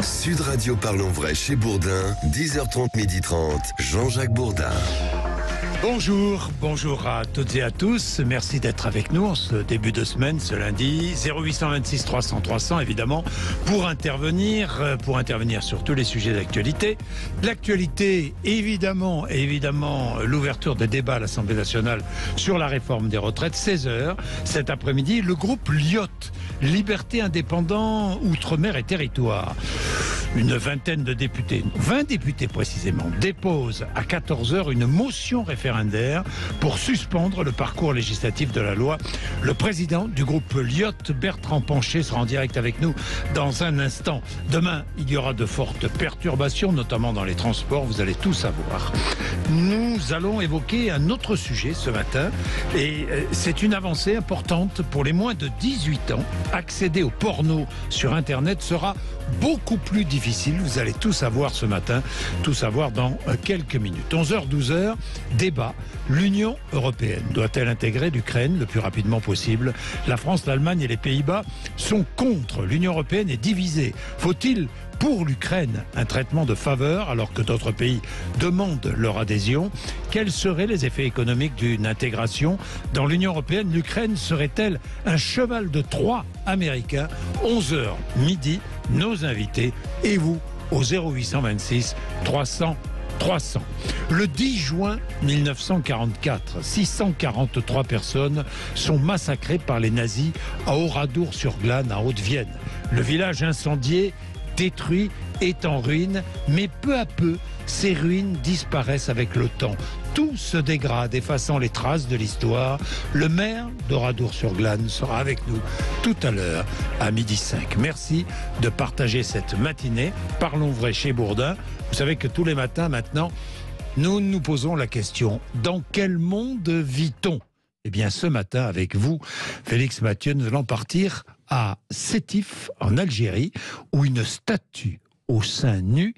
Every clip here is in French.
Sud Radio Parlons Vrai chez Bourdin, 10h30, 12h30, Jean-Jacques Bourdin. Bonjour à toutes et à tous. Merci d'être avec nous en ce début de semaine, ce lundi. 0826 300 300, évidemment, pour intervenir sur tous les sujets d'actualité. L'actualité, évidemment, l'ouverture des débats à l'Assemblée nationale sur la réforme des retraites, 16h. Cet après-midi, le groupe LIOT, Liberté, Indépendants, Outre-mer et Territoires. Une vingtaine de députés, 20 députés précisément, déposent à 14h une motion référendaire pour suspendre le parcours législatif de la loi. Le président du groupe LIOT, Bertrand Pancher, sera en direct avec nous dans un instant. Demain, il y aura de fortes perturbations, notamment dans les transports, vous allez tout savoir. Nous allons évoquer un autre sujet ce matin, et c'est une avancée importante pour les moins de 18 ans. Accéder au porno sur Internet sera beaucoup plus difficile. Vous allez tout savoir ce matin, tout savoir dans quelques minutes. 11h, 12h, débat. L'Union européenne doit-elle intégrer l'Ukraine le plus rapidement possible? La France, l'Allemagne et les Pays-Bas sont contre. L'Union européenne est divisée. Faut-il pour l'Ukraine un traitement de faveur alors que d'autres pays demandent leur adhésion? Quels seraient les effets économiques d'une intégration dans l'Union européenne? L'Ukraine serait-elle un cheval de Troie américain? 11h midi, nos invités et vous au 0826 300 300. Le 10 juin 1944, 643 personnes sont massacrées par les nazis à Oradour-sur-Glane, en Haute-Vienne. Le village incendié, détruit, est en ruine, mais peu à peu, ces ruines disparaissent avec le temps. Tout se dégrade, effaçant les traces de l'histoire. Le maire d'Oradour-sur-Glane sera avec nous tout à l'heure à 12h05. Merci de partager cette matinée. Parlons vrai chez Bourdin. Vous savez que tous les matins maintenant, nous nous posons la question: dans quel monde vit-on? Eh bien, ce matin, avec vous, Félix Mathieu, nous allons partir à Sétif, en Algérie, où une statue au sein nu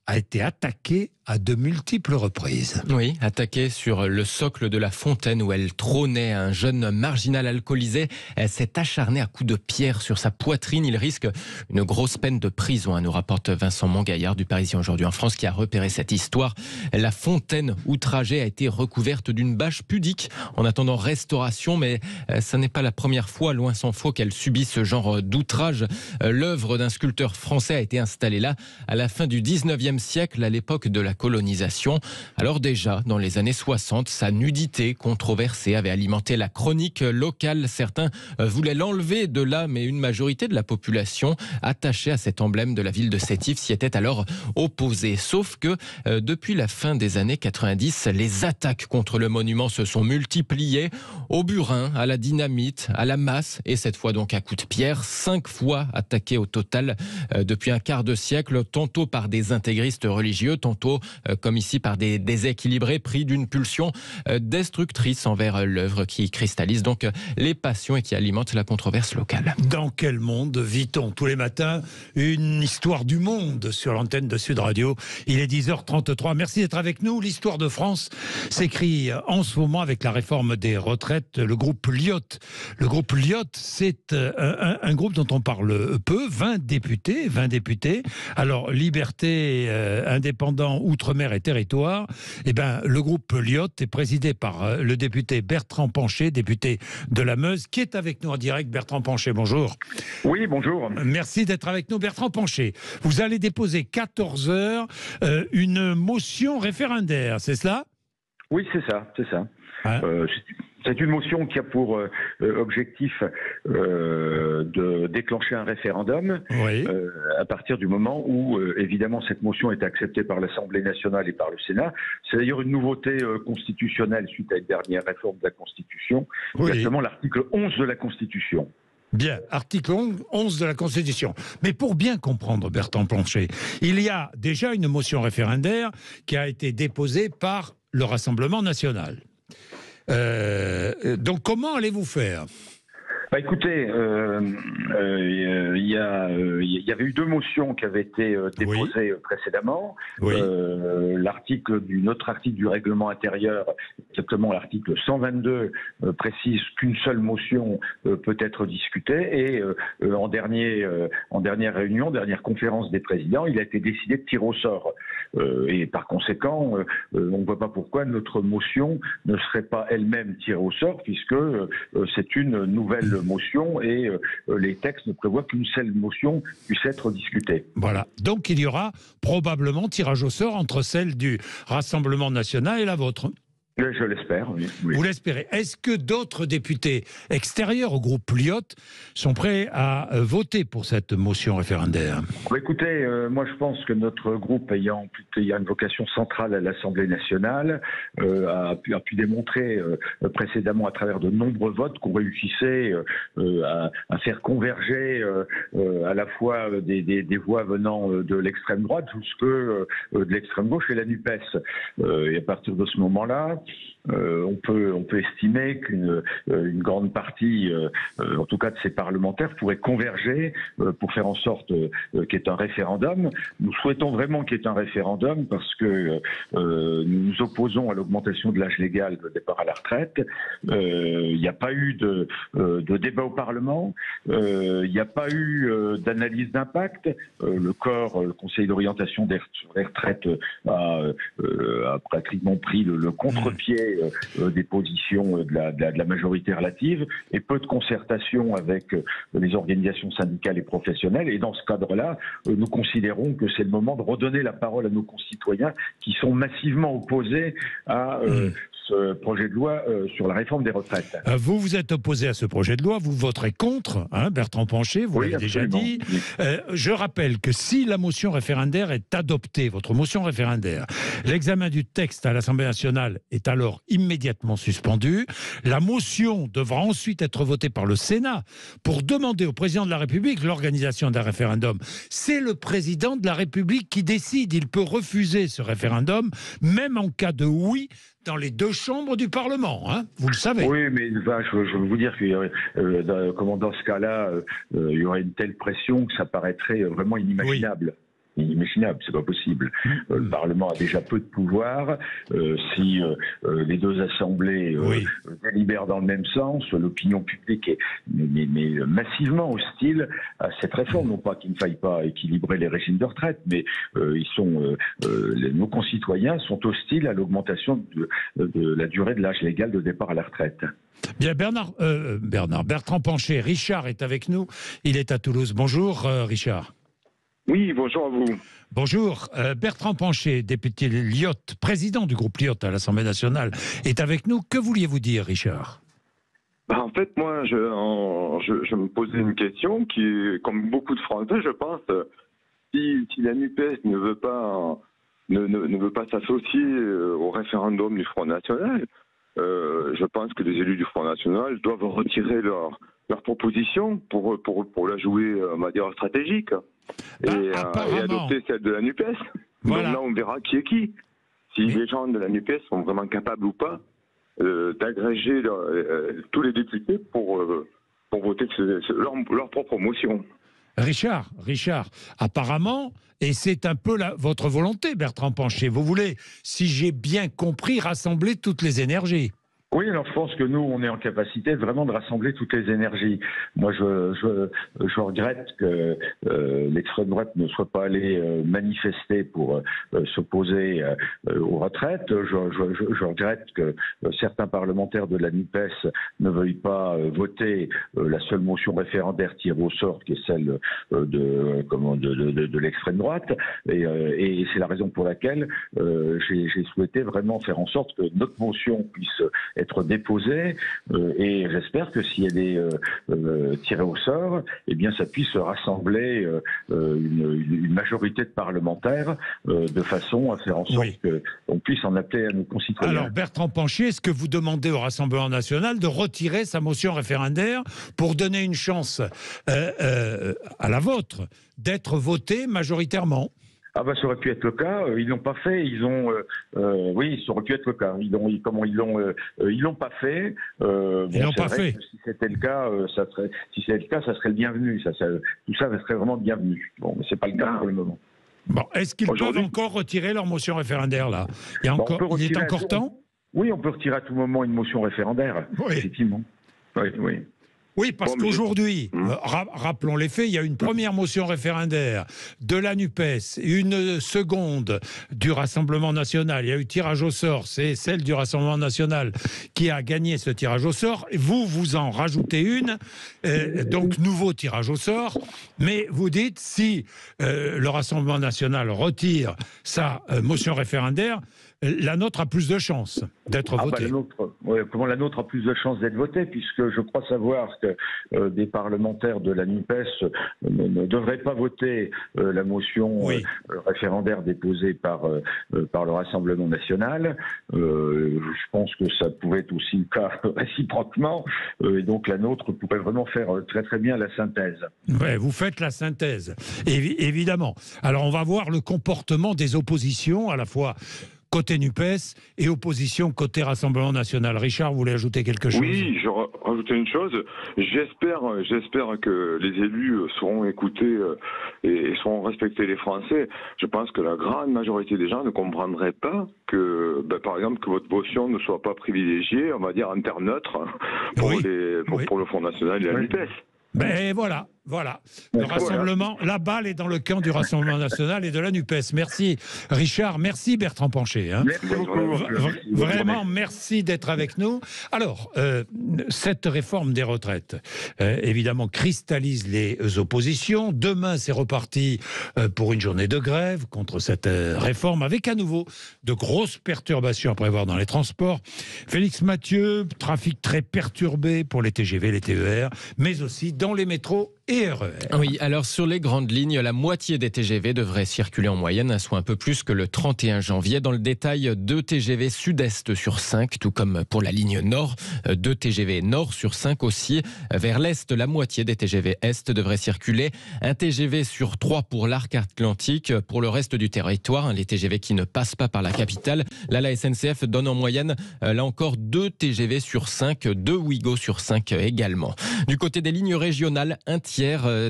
a été attaquée à de multiples reprises. Oui, attaquée sur le socle de la fontaine où elle trônait. Un jeune marginal alcoolisé s'est acharné à coups de pierre sur sa poitrine. Il risque une grosse peine de prison, nous rapporte Vincent Montgaillard du Parisien aujourd'hui en France, qui a repéré cette histoire. La fontaine outragée a été recouverte d'une bâche pudique en attendant restauration, mais ça n'est pas la première fois, loin s'en faut, qu'elle subit ce genre d'outrage. L'œuvre d'un sculpteur français a été installée là à la fin du 19e siècle, à l'époque de la colonisation. Alors déjà, dans les années 60, sa nudité controversée avait alimenté la chronique locale. Certains voulaient l'enlever de là, mais une majorité de la population attachée à cet emblème de la ville de Sétif s'y était alors opposée. Sauf que depuis la fin des années 90, les attaques contre le monument se sont multipliées, au burin, à la dynamite, à la masse, et cette fois donc à coups de pierre. 5 fois attaqué au total depuis un quart de siècle, tantôt par des intégristes religieux, tantôt comme ici par des déséquilibrés pris d'une pulsion destructrice envers l'œuvre, qui cristallise donc les passions et qui alimente la controverse locale. Dans quel monde vit-on? Tous les matins, une histoire du monde sur l'antenne de Sud Radio. Il est 10h33. Merci d'être avec nous. L'histoire de France s'écrit en ce moment avec la réforme des retraites. Le groupe LIOT. Le groupe LIOT, c'est un groupe dont on parle peu. 20 députés. Alors, Liberté, Indépendants, Outre-mer et Territoires. Eh bien, le groupe LIOT est présidé par le député Bertrand Pancher, député de la Meuse, qui est avec nous en direct. Bertrand Pancher, bonjour. Oui, bonjour. Merci d'être avec nous. Bertrand Pancher, vous allez déposer 14h une motion référendaire, c'est cela? Oui, c'est ça. Hein? C'est une motion qui a pour objectif de déclencher un référendum, Oui. À partir du moment où, évidemment, cette motion est acceptée par l'Assemblée nationale et par le Sénat. C'est d'ailleurs une nouveauté constitutionnelle suite à une dernière réforme de la Constitution, Oui. exactement l'article 11 de la Constitution. Bien, article 11 de la Constitution. Mais pour bien comprendre, Bertrand Pancher, il y a déjà une motion référendaire qui a été déposée par le Rassemblement national. Donc comment allez-vous faire? Bah écoutez, il y avait eu 2 motions qui avaient été déposées précédemment. Oui. Notre article du règlement intérieur, exactement l'article 122, précise qu'une seule motion peut être discutée. Et en dernière réunion, dernière conférence des présidents, il a été décidé de tirer au sort. Et par conséquent, on ne voit pas pourquoi notre motion ne serait pas elle-même tirée au sort, puisque c'est une nouvelle motion et les textes ne prévoient qu'une seule motion puisse être discutée. Voilà. Donc il y aura probablement tirage au sort entre celle du Rassemblement national et la vôtre. Je l'espère, oui. Vous l'espérez. Est-ce que d'autres députés extérieurs au groupe Pliot sont prêts à voter pour cette motion référendaire? Écoutez, moi je pense que notre groupe ayant une vocation centrale à l'Assemblée nationale a pu démontrer précédemment à travers de nombreux votes qu'on réussissait à faire converger à la fois des voix venant de l'extrême droite jusque de l'extrême gauche et la NUPES. Et à partir de ce moment-là, on peut estimer qu'une grande partie, en tout cas de ces parlementaires, pourrait converger pour faire en sorte qu'il y ait un référendum. Nous souhaitons vraiment qu'il y ait un référendum parce que nous nous opposons à l'augmentation de l'âge légal de départ à la retraite. Il n'y a pas eu de débat au Parlement. Il n'y a pas eu d'analyse d'impact. Le Conseil d'orientation sur les retraites a pratiquement pris le contre-pied des positions de la majorité relative et peu de concertation avec les organisations syndicales et professionnelles. Et dans ce cadre-là, nous considérons que c'est le moment de redonner la parole à nos concitoyens qui sont massivement opposés à ce projet de loi sur la réforme des retraites. Vous vous êtes opposé à ce projet de loi, vous voterez contre, hein, Bertrand Pancher, vous l'avez déjà dit. Oui. Je rappelle que si la motion référendaire est adoptée, votre motion référendaire, l'examen du texte à l'Assemblée nationale est alors immédiatement suspendu. La motion devra ensuite être votée par le Sénat pour demander au président de la République l'organisation d'un référendum. C'est le président de la République qui décide. Il peut refuser ce référendum, même en cas de oui dans les 2 chambres du Parlement, hein, vous le savez. Oui, mais je veux vous dire qu'il y aurait, dans ce cas-là, il y aurait une telle pression que ça paraîtrait vraiment inimaginable. Oui. Inimaginable, c'est pas possible. Le Parlement a déjà peu de pouvoir. Si les 2 assemblées délibèrent dans le même sens, l'opinion publique est massivement hostile à cette réforme. Non pas qu'il ne faille pas équilibrer les régimes de retraite, mais nos concitoyens sont hostiles à l'augmentation de la durée de l'âge légal de départ à la retraite. Bien, Bertrand Pancher, Richard est avec nous. Il est à Toulouse. Bonjour, Richard. Oui, bonjour à vous. Bonjour. Bertrand Pancher, député Lyotte, président du groupe Lyotte à l'Assemblée nationale, est avec nous. Que vouliez-vous dire, Richard? En fait, moi, je me posais une question qui, comme beaucoup de Français, je pense, si la NUPES ne veut pas s'associer au référendum du Front National, je pense que les élus du Front National doivent retirer leur proposition pour la jouer, on va dire, stratégique. Et adopter celle de la NUPES. Voilà. Donc là, on verra qui est qui. Si les gens de la NUPES sont vraiment capables ou pas d'agréger tous les députés pour voter leur propre motion. Richard, apparemment, et c'est un peu votre volonté, Bertrand Pancher, vous voulez, si j'ai bien compris, rassembler toutes les énergies. Oui, alors je pense que nous, on est en capacité vraiment de rassembler toutes les énergies. Moi, je regrette que l'extrême droite ne soit pas allée manifester pour s'opposer aux retraites. Je regrette que certains parlementaires de la NUPES ne veuillent pas voter la seule motion référendaire tirée au sort, qui est celle de l'extrême droite. Et c'est la raison pour laquelle j'ai souhaité vraiment faire en sorte que notre motion puisse être déposée, et j'espère que si elle est tirée au sort, eh bien ça puisse rassembler une majorité de parlementaires de façon à faire en sorte qu'on puisse en appeler à nos concitoyens. Alors Bertrand Pancher, est-ce que vous demandez au Rassemblement national de retirer sa motion référendaire pour donner une chance à la vôtre d'être votée majoritairement? Ah bah ça aurait pu être le cas. Ils l'ont pas fait. Oui, ça aurait pu être le cas. Ils l'ont pas fait. Ils l'ont pas fait. Si c'était le cas, ça serait le bienvenu. Tout ça serait vraiment bienvenu. Bon, mais c'est pas le cas pour le moment. Bon, est-ce qu'ils peuvent encore retirer leur motion référendaire là? Il est encore temps? Oui, on peut retirer à tout moment une motion référendaire. Oui. Effectivement. Oui. Oui, parce qu'aujourd'hui, rappelons les faits, il y a une première motion référendaire de la NUPES, une seconde du Rassemblement national. Il y a eu tirage au sort, c'est celle du Rassemblement national qui a gagné ce tirage au sort. Vous en rajoutez une, donc nouveau tirage au sort. Mais vous dites, si le Rassemblement national retire sa motion référendaire, la nôtre a plus de chances d'être votée. Comment la nôtre a plus de chances d'être votée, puisque je crois savoir que des parlementaires de la NUPES ne devraient pas voter la motion référendaire déposée par le Rassemblement national. Je pense que ça pouvait être aussi le cas réciproquement, et donc la nôtre pourrait vraiment faire très très bien la synthèse. Oui, vous faites la synthèse, évidemment. Alors on va voir le comportement des oppositions, à la fois côté NUPES et opposition côté Rassemblement national. Richard, vous voulez ajouter quelque chose? Oui, je rajouter une chose. J'espère que les élus seront écoutés et seront respectés les Français. Je pense que la grande majorité des gens ne comprendraient pas que, par exemple, que votre motion ne soit pas privilégiée, on va dire en terre neutre, pour le Front national et la NUPES. Ben voilà. Le rassemblement, la balle est dans le camp du Rassemblement national et de la NUPES. Merci Richard, merci Bertrand Pancher. Merci beaucoup. Vraiment, merci d'être avec nous. Alors, cette réforme des retraites, évidemment, cristallise les oppositions. Demain, c'est reparti pour une journée de grève contre cette réforme, avec à nouveau de grosses perturbations à prévoir dans les transports. Félix Mathieu, trafic très perturbé pour les TGV, les TER, mais aussi dans les métros et RER. Oui, alors sur les grandes lignes, la moitié des TGV devraient circuler en moyenne, soit un peu plus que le 31 janvier. Dans le détail, 2 TGV sud-est sur 5, tout comme pour la ligne nord, 2 TGV nord sur 5 aussi. Vers l'est, la moitié des TGV est devraient circuler. Un TGV sur 3 pour l'arc atlantique. Pour le reste du territoire, les TGV qui ne passent pas par la capitale, là la SNCF donne en moyenne, là encore, 2 TGV sur 5, 2 Ouigo sur 5 également. Du côté des lignes régionales, un tiers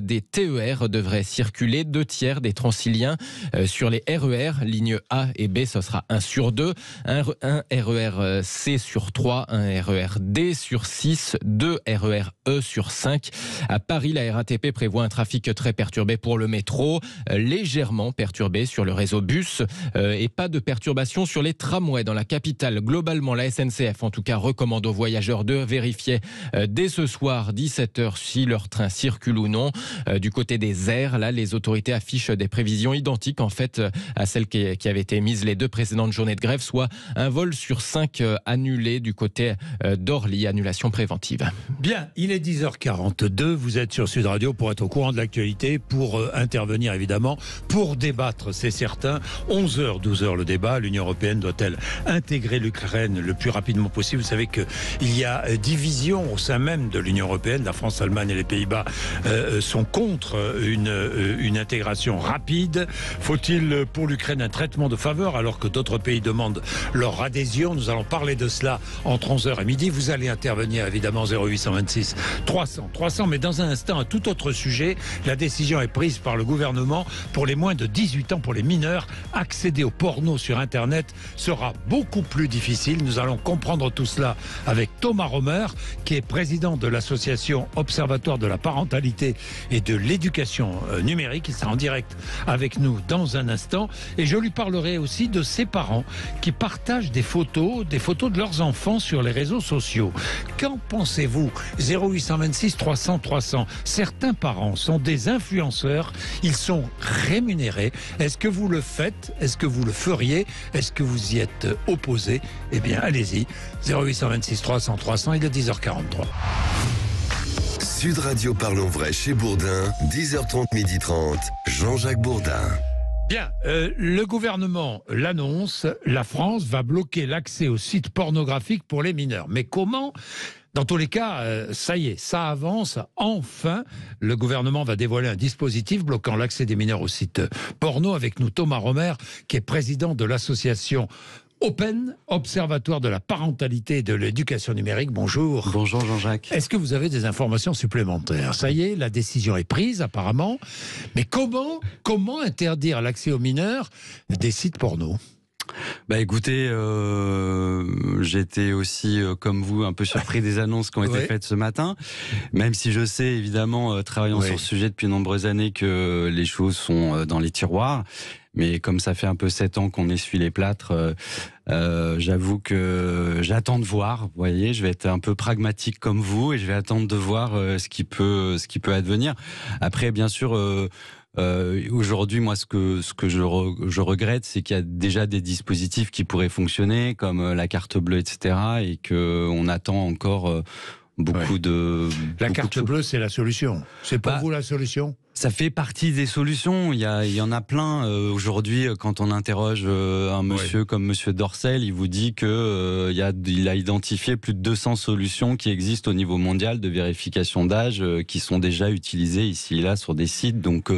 des TER devraient circuler, 2 tiers des Transiliens. Sur les RER, ligne A et B, ce sera 1 sur 2, un RER C sur 3, un RER D sur 6, 2 RER E sur 5. À Paris, la RATP prévoit un trafic très perturbé pour le métro, légèrement perturbé sur le réseau bus et pas de perturbation sur les tramways dans la capitale. Globalement, la SNCF, en tout cas, recommande aux voyageurs de vérifier dès ce soir, 17h, si leur train circule ou non. Du côté des airs, là, les autorités affichent des prévisions identiques en fait à celles qui avaient été émises les 2 précédentes journées de grève, soit un vol sur 5 annulé du côté d'Orly, annulation préventive. Bien, il est 10h42, vous êtes sur Sud Radio pour être au courant de l'actualité, pour intervenir évidemment, pour débattre, c'est certain. 11h, 12h le débat, l'Union européenne doit-elle intégrer l'Ukraine le plus rapidement possible? Vous savez qu'il y a division au sein même de l'Union européenne, la France, l'Allemagne et les Pays-Bas sont contre une intégration rapide. Faut-il pour l'Ukraine un traitement de faveur alors que d'autres pays demandent leur adhésion? Nous allons parler de cela entre 11h et midi. Vous allez intervenir évidemment 0826 300, mais dans un instant, un tout autre sujet. La décision est prise par le gouvernement pour les moins de 18 ans, pour les mineurs. Accéder au porno sur Internet sera beaucoup plus difficile. Nous allons comprendre tout cela avec Thomas Romer, qui est président de l'association Observatoire de la parentalité et de l'éducation numérique. Il sera en direct avec nous dans un instant. Et je lui parlerai aussi de ses parents qui partagent des photos de leurs enfants sur les réseaux sociaux. Qu'en pensez-vous? 0826 300. Certains parents sont des influenceurs. Ils sont rémunérés. Est-ce que vous le faites? Est-ce que vous le feriez? Est-ce que vous y êtes opposé? Eh bien, allez-y. 0826 300. Il est 10h43. Sud Radio Parlons Vrai chez Bourdin, 10h30, 12h30, Jean-Jacques Bourdin. Bien, le gouvernement l'annonce, la France va bloquer l'accès aux sites pornographiques pour les mineurs. Mais comment ? Dans tous les cas, ça y est, ça avance. Enfin, le gouvernement va dévoiler un dispositif bloquant l'accès des mineurs aux sites porno. Avec nous, Thomas Romer, qui est président de l'association Open, Observatoire de la parentalité et de l'éducation numérique. Bonjour. Bonjour Jean-Jacques. Est-ce que vous avez des informations supplémentaires? Ça y est, la décision est prise apparemment. Mais comment interdire l'accès aux mineurs des sites porno? Bah écoutez, j'étais aussi, comme vous, un peu surpris des annonces qui ont été faites ce matin, même si je sais évidemment, travaillant sur ce sujet depuis de nombreuses années, que les choses sont dans les tiroirs. Mais comme ça fait un peu 7 ans qu'on essuie les plâtres, j'avoue que j'attends de voir. Vous voyez, je vais être un peu pragmatique comme vous et je vais attendre de voir ce qui peut advenir. Après, bien sûr, aujourd'hui, moi, ce que je regrette, c'est qu'il y a déjà des dispositifs qui pourraient fonctionner, comme la carte bleue, etc., et que on attend encore beaucoup de. La carte bleue, c'est la solution. C'est pour vous la solution? Ça fait partie des solutions. Il y en a plein. Aujourd'hui, quand on interroge un monsieur comme monsieur Dorcel, il vous dit que il a identifié plus de 200 solutions qui existent au niveau mondial de vérification d'âge, qui sont déjà utilisées ici et là sur des sites. Donc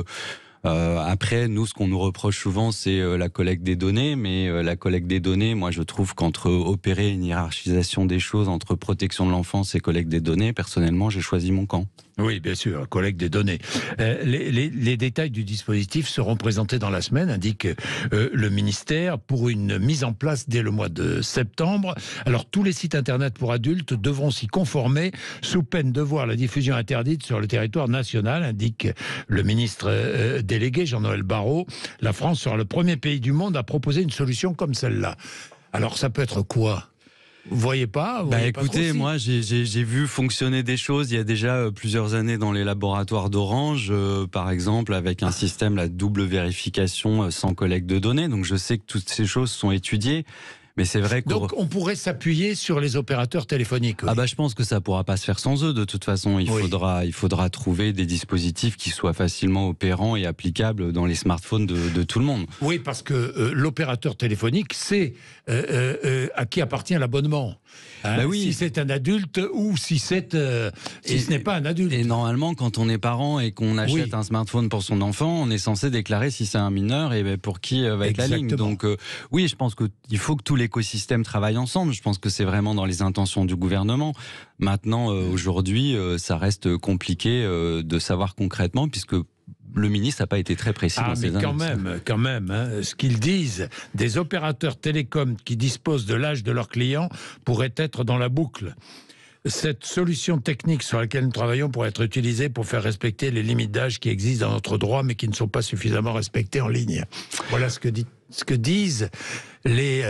après, nous, ce qu'on nous reproche souvent, c'est la collecte des données. Mais la collecte des données, moi, je trouve qu'entre opérer une hiérarchisation des choses entre protection de l'enfance et collecte des données, personnellement, j'ai choisi mon camp. Oui, bien sûr, collecte des données. Les détails du dispositif seront présentés dans la semaine, indique le ministère, pour une mise en place dès le mois de septembre. Alors, tous les sites Internet pour adultes devront s'y conformer, sous peine de voir la diffusion interdite sur le territoire national, indique le ministre délégué Jean-Noël Barrot. La France sera le premier pays du monde à proposer une solution comme celle-là. Alors, ça peut être quoi ? Vous voyez pas? Écoutez, moi j'ai vu fonctionner des choses il y a déjà plusieurs années dans les laboratoires d'Orange, par exemple, avec un système, la double vérification sans collecte de données. Donc je sais que toutes ces choses sont étudiées. Mais c'est vrai que donc on pourrait s'appuyer sur les opérateurs téléphoniques. Oui. Je pense que ça pourra pas se faire sans eux. De toute façon, il faudra trouver des dispositifs qui soient facilement opérants et applicables dans les smartphones de tout le monde. Oui, parce que l'opérateur téléphonique, c'est à qui appartient l'abonnement. Si c'est un adulte ou si ce n'est pas un adulte. Et normalement, quand on est parent et qu'on achète un smartphone pour son enfant, on est censé déclarer si c'est un mineur et pour qui va être la ligne. Donc oui, je pense qu'il faut que tout l'écosystème travaille ensemble. Je pense que c'est vraiment dans les intentions du gouvernement. Maintenant, aujourd'hui, ça reste compliqué de savoir concrètement, puisque le ministre n'a pas été très précis dans ses annonces. Quand même, ce qu'ils disent, des opérateurs télécoms qui disposent de l'âge de leurs clients pourraient être dans la boucle. Cette solution technique sur laquelle nous travaillons pourrait être utilisée pour faire respecter les limites d'âge qui existent dans notre droit, mais qui ne sont pas suffisamment respectées en ligne. Voilà ce que disent les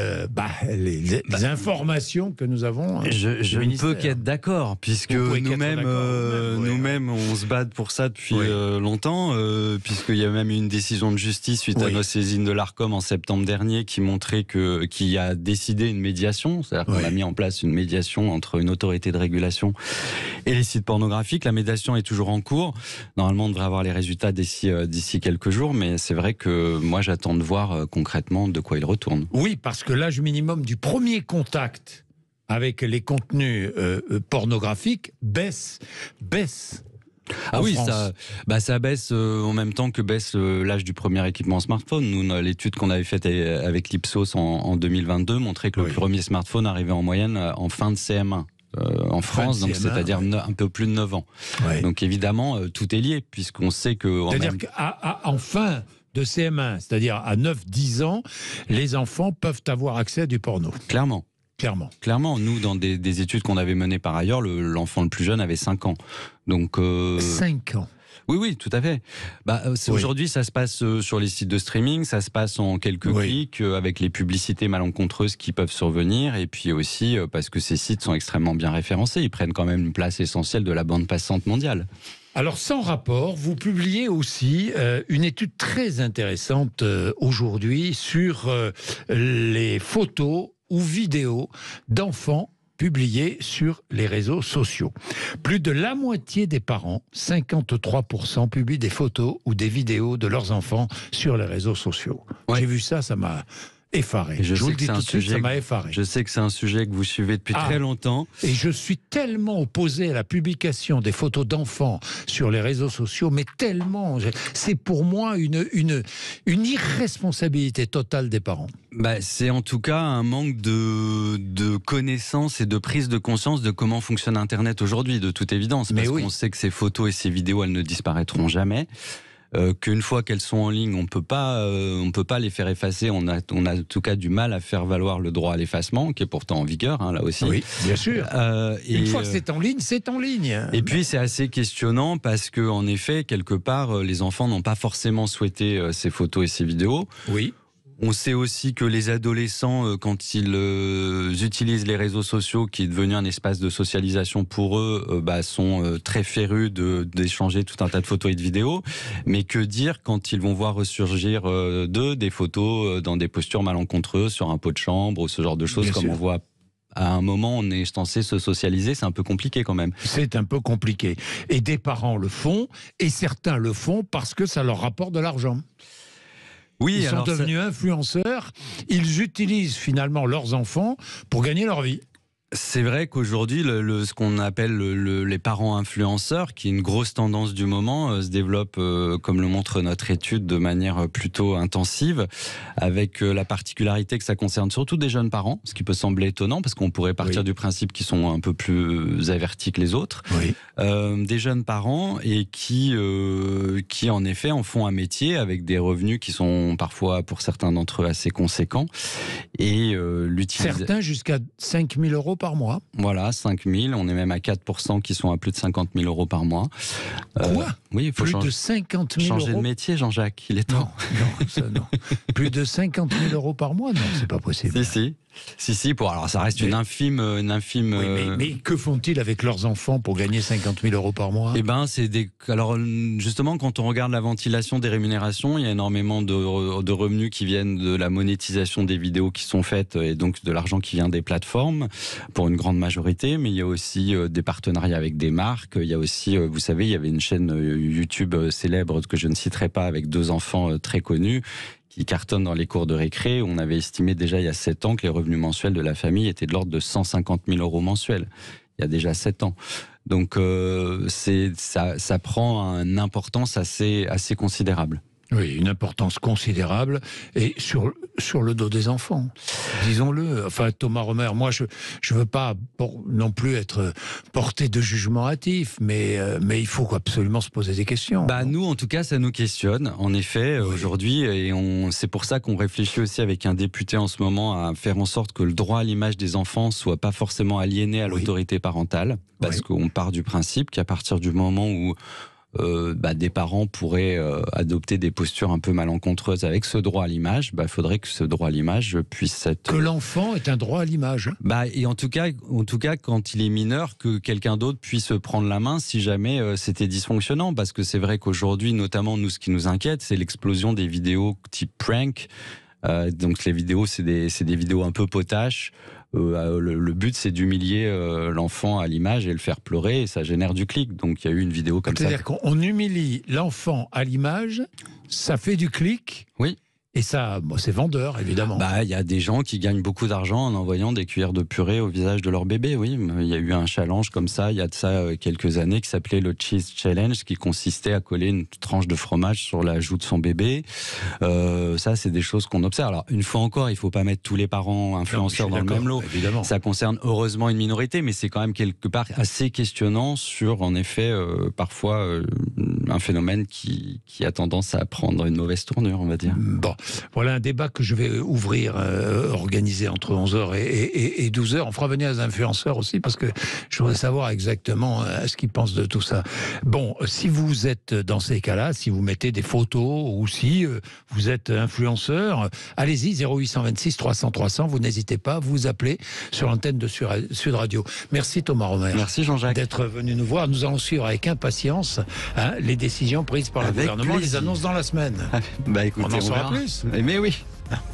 informations que nous avons. Je ne peux qu'être d'accord, puisque nous-mêmes, on se bat pour ça depuis longtemps, puisqu'il y a même eu une décision de justice suite à nos saisines de l'Arcom en septembre dernier qui a décidé une médiation, c'est-à-dire qu'on a mis en place une médiation entre une autorité de régulation et les sites pornographiques. La médiation est toujours en cours. Normalement, on devrait avoir les résultats d'ici quelques jours, mais c'est vrai que moi, j'attends de voir concrètement de quoi il retourne. Oui, parce que l'âge minimum du premier contact avec les contenus pornographiques baisse. Ça baisse en même temps que baisse l'âge du premier équipement smartphone. Nous, l'étude qu'on avait faite avec l'Ipsos en 2022 montrait que le premier smartphone arrivait en moyenne en fin de CM1. En France, donc c'est-à-dire un peu plus de 9 ans. Donc évidemment, tout est lié, puisqu'on sait que... C'est-à-dire qu'en fin de CM1, c'est-à-dire à 9-10 ans, les enfants peuvent avoir accès à du porno. Clairement. Nous, dans des études qu'on avait menées par ailleurs, l'enfant le plus jeune avait 5 ans. Donc, 5 ans. Oui, tout à fait. Aujourd'hui, ça se passe sur les sites de streaming, ça se passe en quelques clics, avec les publicités malencontreuses qui peuvent survenir, et puis aussi parce que ces sites sont extrêmement bien référencés, ils prennent quand même une place essentielle de la bande passante mondiale. Alors, sans rapport, vous publiez aussi une étude très intéressante aujourd'hui sur les photos ou vidéos d'enfants publiés sur les réseaux sociaux. Plus de la moitié des parents, 53%, publient des photos ou des vidéos de leurs enfants sur les réseaux sociaux. J'ai vu ça, ça m'a effaré. Et je vous le dis tout de suite, ça m'a effaré. Je sais que c'est un sujet que vous suivez depuis très longtemps. Et je suis tellement opposé à la publication des photos d'enfants sur les réseaux sociaux, mais tellement. C'est pour moi une irresponsabilité totale des parents. Bah, c'est en tout cas un manque de connaissances et de prise de conscience de comment fonctionne Internet aujourd'hui, de toute évidence. Parce qu'on sait que ces photos et ces vidéos, elles ne disparaîtront jamais. Qu'une fois qu'elles sont en ligne, on peut pas les faire effacer. On a en tout cas du mal à faire valoir le droit à l'effacement, qui est pourtant en vigueur, hein, là aussi. Oui, bien sûr. Une fois que c'est en ligne, c'est en ligne. Et puis c'est assez questionnant parce que, en effet, quelque part, les enfants n'ont pas forcément souhaité ces photos et ces vidéos. Oui. On sait aussi que les adolescents, quand ils utilisent les réseaux sociaux, qui est devenu un espace de socialisation pour eux, sont très férus d'échanger tout un tas de photos et de vidéos. Mais que dire quand ils vont voir ressurgir des photos dans des postures malencontreuses sur un pot de chambre ou ce genre de choses, Bien comme sûr. on voit. À un moment, on est censé se socialiser, c'est un peu compliqué quand même. C'est un peu compliqué. Et des parents le font, et certains le font parce que ça leur rapporte de l'argent. Oui, ils sont devenus influenceurs, ils utilisent finalement leurs enfants pour gagner leur vie. C'est vrai qu'aujourd'hui, ce qu'on appelle les parents influenceurs, qui est une grosse tendance du moment, se développe, comme le montre notre étude, de manière plutôt intensive, avec la particularité que ça concerne surtout des jeunes parents, ce qui peut sembler étonnant, parce qu'on pourrait partir du principe qu'ils sont un peu plus avertis que les autres. Oui. Des jeunes parents et qui en effet en font un métier avec des revenus qui sont parfois, pour certains d'entre eux, assez conséquents. Et certains jusqu'à 5 000 € par mois. Voilà, 5 000. On est même à 4% qui sont à plus de 50 000 € par mois. Quoi Oui, il faut plus de 50 000 changer de métier, Jean-Jacques. Il est temps. Non. Plus de 50 000 € par mois, non, c'est pas possible. Si. Alors ça reste une infime. Oui, mais que font-ils avec leurs enfants pour gagner 50 000 € par mois ? Eh ben, alors justement, quand on regarde la ventilation des rémunérations, il y a énormément de revenus qui viennent de la monétisation des vidéos qui sont faites et donc de l'argent qui vient des plateformes pour une grande majorité. Mais il y a aussi des partenariats avec des marques. Il y a aussi, vous savez, il y avait une chaîne YouTube célèbre que je ne citerai pas avec 2 enfants très connus qui cartonnent dans les cours de récré. On avait estimé déjà il y a 7 ans que les revenus mensuels de la famille étaient de l'ordre de 150 000 € mensuels. Il y a déjà 7 ans. Donc ça prend une importance assez considérable. Oui, une importance considérable et sur le dos des enfants, disons-le. Enfin, Thomas Romer, moi, je veux pas non plus être porté de jugement hâtif, mais il faut absolument se poser des questions. Nous, en tout cas, ça nous questionne, en effet, aujourd'hui, et c'est pour ça qu'on réfléchit aussi avec un député en ce moment à faire en sorte que le droit à l'image des enfants soit pas forcément aliéné à l'autorité parentale, parce qu'on part du principe qu'à partir du moment où des parents pourraient adopter des postures un peu malencontreuses avec ce droit à l'image, il faudrait que ce droit à l'image puisse être... Que l'enfant ait un droit à l'image. Et en tout cas, quand il est mineur, que quelqu'un d'autre puisse prendre la main si jamais c'était dysfonctionnant. Parce que c'est vrai qu'aujourd'hui, notamment, nous, ce qui nous inquiète, c'est l'explosion des vidéos type prank. Donc les vidéos, c'est des vidéos un peu potaches. Le but, c'est d'humilier l'enfant à l'image et le faire pleurer, et ça génère du clic. Donc il y a eu une vidéo comme ça. C'est-à-dire qu'on humilie l'enfant à l'image, ça fait du clic. Oui. Et ça, c'est vendeur, évidemment. Il y a des gens qui gagnent beaucoup d'argent en envoyant des cuillères de purée au visage de leur bébé, oui. Il y a eu un challenge comme ça, il y a de ça quelques années, qui s'appelait le Cheese Challenge, qui consistait à coller une tranche de fromage sur la joue de son bébé. Ça, c'est des choses qu'on observe. Alors, une fois encore, il ne faut pas mettre tous les parents influenceurs dans le même lot. Évidemment. Ça concerne heureusement une minorité, mais c'est quand même quelque part assez questionnant sur, en effet, parfois un phénomène qui a tendance à prendre une mauvaise tournure, on va dire. Bon. Voilà un débat que je vais ouvrir, organisé entre 11h et 12h. On fera venir les influenceurs aussi, parce que je voudrais savoir exactement ce qu'ils pensent de tout ça. Bon, si vous êtes dans ces cas-là, si vous mettez des photos, ou si vous êtes influenceur, allez-y, 0826 300 300, vous n'hésitez pas, vous appelez sur l'antenne de Sud Radio. Merci Thomas Romer. Merci Jean-Jacques. D'être venu nous voir. Nous allons suivre avec impatience les décisions prises par le gouvernement, les annonces dans la semaine. Écoutez, on en saura plus. Mais oui.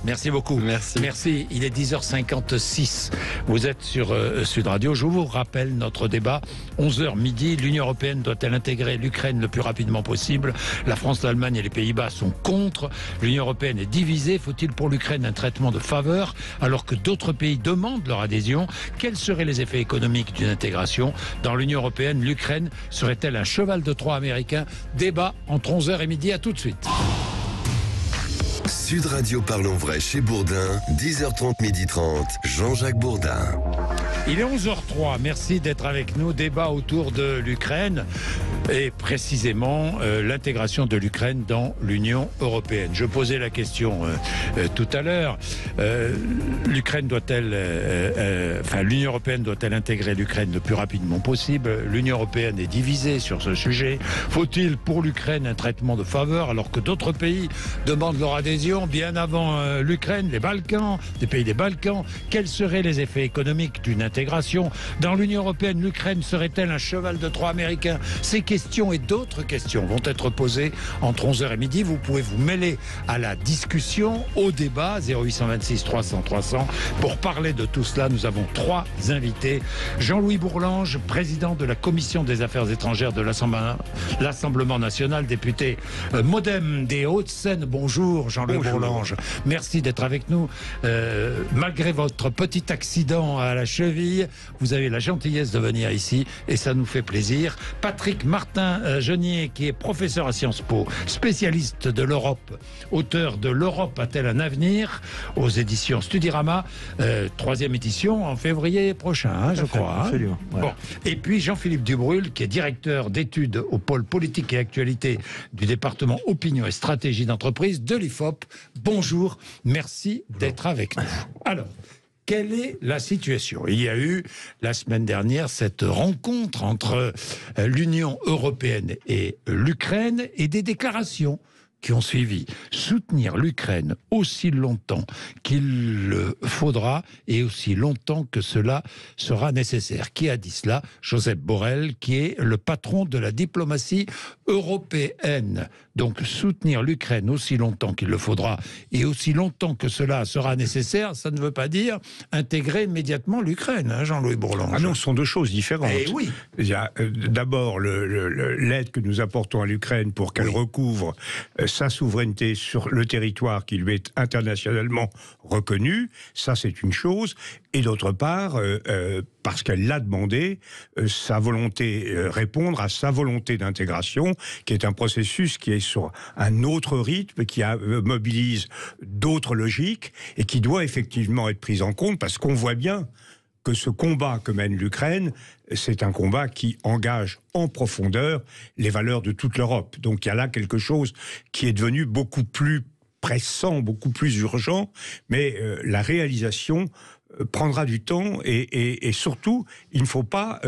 Merci beaucoup. Merci. Il est 10h56. Vous êtes sur Sud Radio. Je vous rappelle notre débat. 11h midi. L'Union européenne doit-elle intégrer l'Ukraine le plus rapidement possible? La France, l'Allemagne et les Pays-Bas sont contre. L'Union européenne est divisée. Faut-il pour l'Ukraine un traitement de faveur alors que d'autres pays demandent leur adhésion? Quels seraient les effets économiques d'une intégration? Dans l'Union européenne, l'Ukraine serait-elle un cheval de Troie américain? Débat entre 11h et midi. À tout de suite. Sud Radio Parlons Vrai chez Bourdin, 10h30, 12h30, Jean-Jacques Bourdin. Il est 11h03, merci d'être avec nous. Débat autour de l'Ukraine et précisément l'intégration de l'Ukraine dans l'Union européenne. Je posais la question tout à l'heure. L'Ukraine l'Union européenne doit-elle intégrer l'Ukraine le plus rapidement possible? L'Union européenne est divisée sur ce sujet. Faut-il pour l'Ukraine un traitement de faveur alors que d'autres pays demandent leur adhésion bien avant l'Ukraine, les Balkans, des pays des Balkans? Quels seraient les effets économiques d'une intégration? Dans l'Union européenne, l'Ukraine serait-elle un cheval de Troie américain? Ces questions et d'autres questions vont être posées entre 11h et midi. Vous pouvez vous mêler à la discussion, au débat, 0826 300 300. Pour parler de tout cela, nous avons 3 invités. Jean-Louis Bourlange, président de la Commission des Affaires étrangères de l'Assemblement national, député MoDem des Hauts-de-Seine. Bonjour Jean-Louis Bourlange. Merci d'être avec nous. Malgré votre petit accident à la cheville, vous avez la gentillesse de venir ici et ça nous fait plaisir. Patrick Martin-Genier, qui est professeur à Sciences Po, spécialiste de l'Europe, auteur de L'Europe a-t-elle un avenir aux éditions Studirama, 3e édition en février prochain, je crois. Absolument. Voilà. Bon. Et puis Jean-Philippe Dubrul, qui est directeur d'études au pôle politique et actualité du département opinion et stratégie d'entreprise de l'IFOP. Bonjour, merci d'être avec nous. Alors, quelle est la situation? Il y a eu la semaine dernière cette rencontre entre l'Union européenne et l'Ukraine et des déclarations qui ont suivi. Soutenir l'Ukraine aussi longtemps qu'il le faudra et aussi longtemps que cela sera nécessaire. Qui a dit cela? Josep Borrell, qui est le patron de la diplomatie européenne. Donc soutenir l'Ukraine aussi longtemps qu'il le faudra et aussi longtemps que cela sera nécessaire, ça ne veut pas dire intégrer immédiatement l'Ukraine, hein, Jean-Louis Bourlange. Ah non, ce sont deux choses différentes. Eh oui. Il y a d'abord l'aide que nous apportons à l'Ukraine pour qu'elle recouvre sa souveraineté sur le territoire qui lui est internationalement reconnu. Ça, c'est une chose. Et d'autre part, parce qu'elle l'a demandé, sa volonté, répondre à sa volonté d'intégration, qui est un processus qui est sur un autre rythme, qui mobilise d'autres logiques et qui doit effectivement être pris en compte, parce qu'on voit bien que ce combat que mène l'Ukraine, c'est un combat qui engage en profondeur les valeurs de toute l'Europe. Donc il y a là quelque chose qui est devenu beaucoup plus pressant, beaucoup plus urgent, mais la réalisation prendra du temps et surtout, il ne faut pas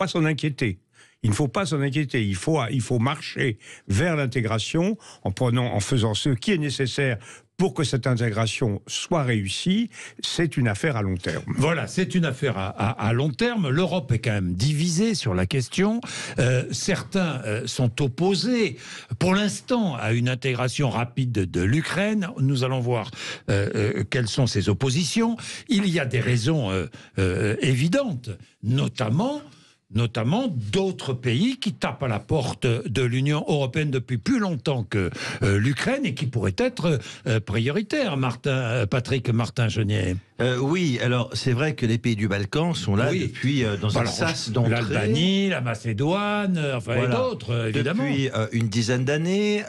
s'en inquiéter. Il ne faut pas s'en inquiéter. Il faut marcher vers l'intégration en faisant ce qui est nécessaire pour que cette intégration soit réussie. C'est une affaire à long terme. Voilà, c'est une affaire à long terme. L'Europe est quand même divisée sur la question. Certains sont opposés, pour l'instant, à une intégration rapide de l'Ukraine. Nous allons voir quelles sont ces oppositions. Il y a des raisons évidentes, notamment d'autres pays qui tapent à la porte de l'Union européenne depuis plus longtemps que l'Ukraine et qui pourraient être prioritaires. Patrick Martin-Genier. Oui, alors c'est vrai que les pays du Balkan sont là depuis dans un sas d'entrée. L'Albanie, la Macédoine, et d'autres, évidemment. Depuis une dizaine d'années.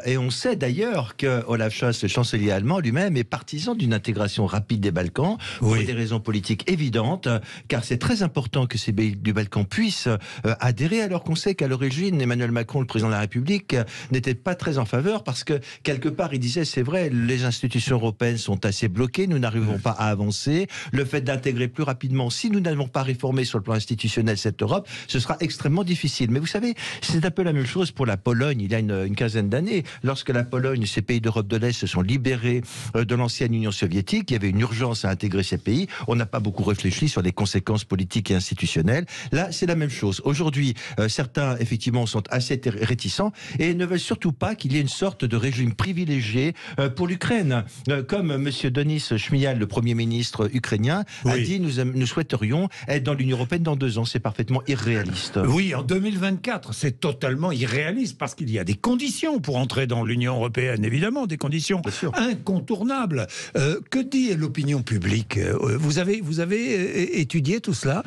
Et on sait d'ailleurs que Olaf Scholz, le chancelier allemand lui-même, est partisan d'une intégration rapide des Balkans, pour des raisons politiques évidentes, car c'est très important que ces pays du Balkan puissent adhérer, alors qu'on sait qu'à l'origine, Emmanuel Macron, le président de la République, n'était pas très en faveur, parce que quelque part, il disait, c'est vrai, les institutions européennes sont assez bloquées, nous n'arrivons pas à avancer. Le fait d'intégrer plus rapidement, si nous n'avons pas réformé sur le plan institutionnel cette Europe, ce sera extrêmement difficile. Mais vous savez, c'est un peu la même chose pour la Pologne, il y a une quinzaine d'années. Lorsque la Pologne, ces pays d'Europe de l'Est se sont libérés de l'ancienne Union soviétique, il y avait une urgence à intégrer ces pays. On n'a pas beaucoup réfléchi sur les conséquences politiques et institutionnelles. Là, c'est la même chose. Aujourd'hui, certains, effectivement, sont assez réticents et ne veulent surtout pas qu'il y ait une sorte de régime privilégié pour l'Ukraine. Comme M. Denis Shmyhal, le Premier ministre ukrainien, a dit, nous souhaiterions être dans l'Union européenne dans 2 ans. C'est parfaitement irréaliste. Oui, en 2024, c'est totalement irréaliste parce qu'il y a des conditions pour entrer dans l'Union européenne, évidemment, des conditions incontournables. Que dit l'opinion publique? Vous avez étudié tout cela?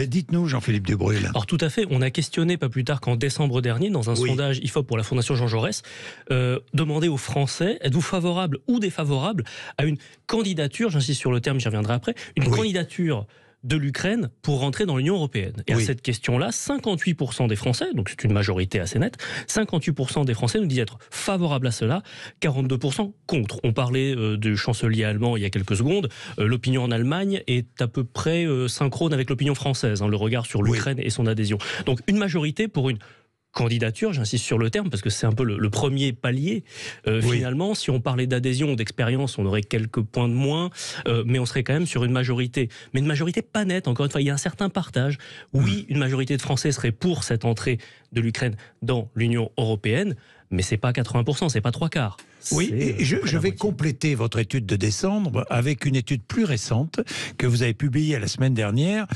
Dites-nous, Jean-Philippe Dubreuil. Alors tout à fait, on a questionné pas plus tard qu'en décembre dernier, dans un sondage IFOP pour la Fondation Jean Jaurès, demandé aux Français, êtes-vous favorable ou défavorable à une candidature, j'insiste sur le terme, j'y reviendrai après, une candidature de l'Ukraine pour rentrer dans l'Union européenne. Et à cette question-là, 58% des Français, donc c'est une majorité assez nette, 58% des Français nous disent être favorables à cela, 42% contre. On parlait du chancelier allemand il y a quelques secondes, l'opinion en Allemagne est à peu près synchrone avec l'opinion française, le regard sur l'Ukraine et son adhésion. Donc une majorité pour une candidature, j'insiste sur le terme, parce que c'est un peu le premier palier. Finalement, si on parlait d'adhésion ou d'expérience, on aurait quelques points de moins, mais on serait quand même sur une majorité. Mais une majorité pas nette, encore une fois, il y a un certain partage. Oui, une majorité de Français serait pour cette entrée de l'Ukraine dans l'Union européenne, mais c'est pas 80%, c'est pas 3/4. Oui, et je vais compléter votre étude de décembre avec une étude plus récente que vous avez publiée la semaine dernière.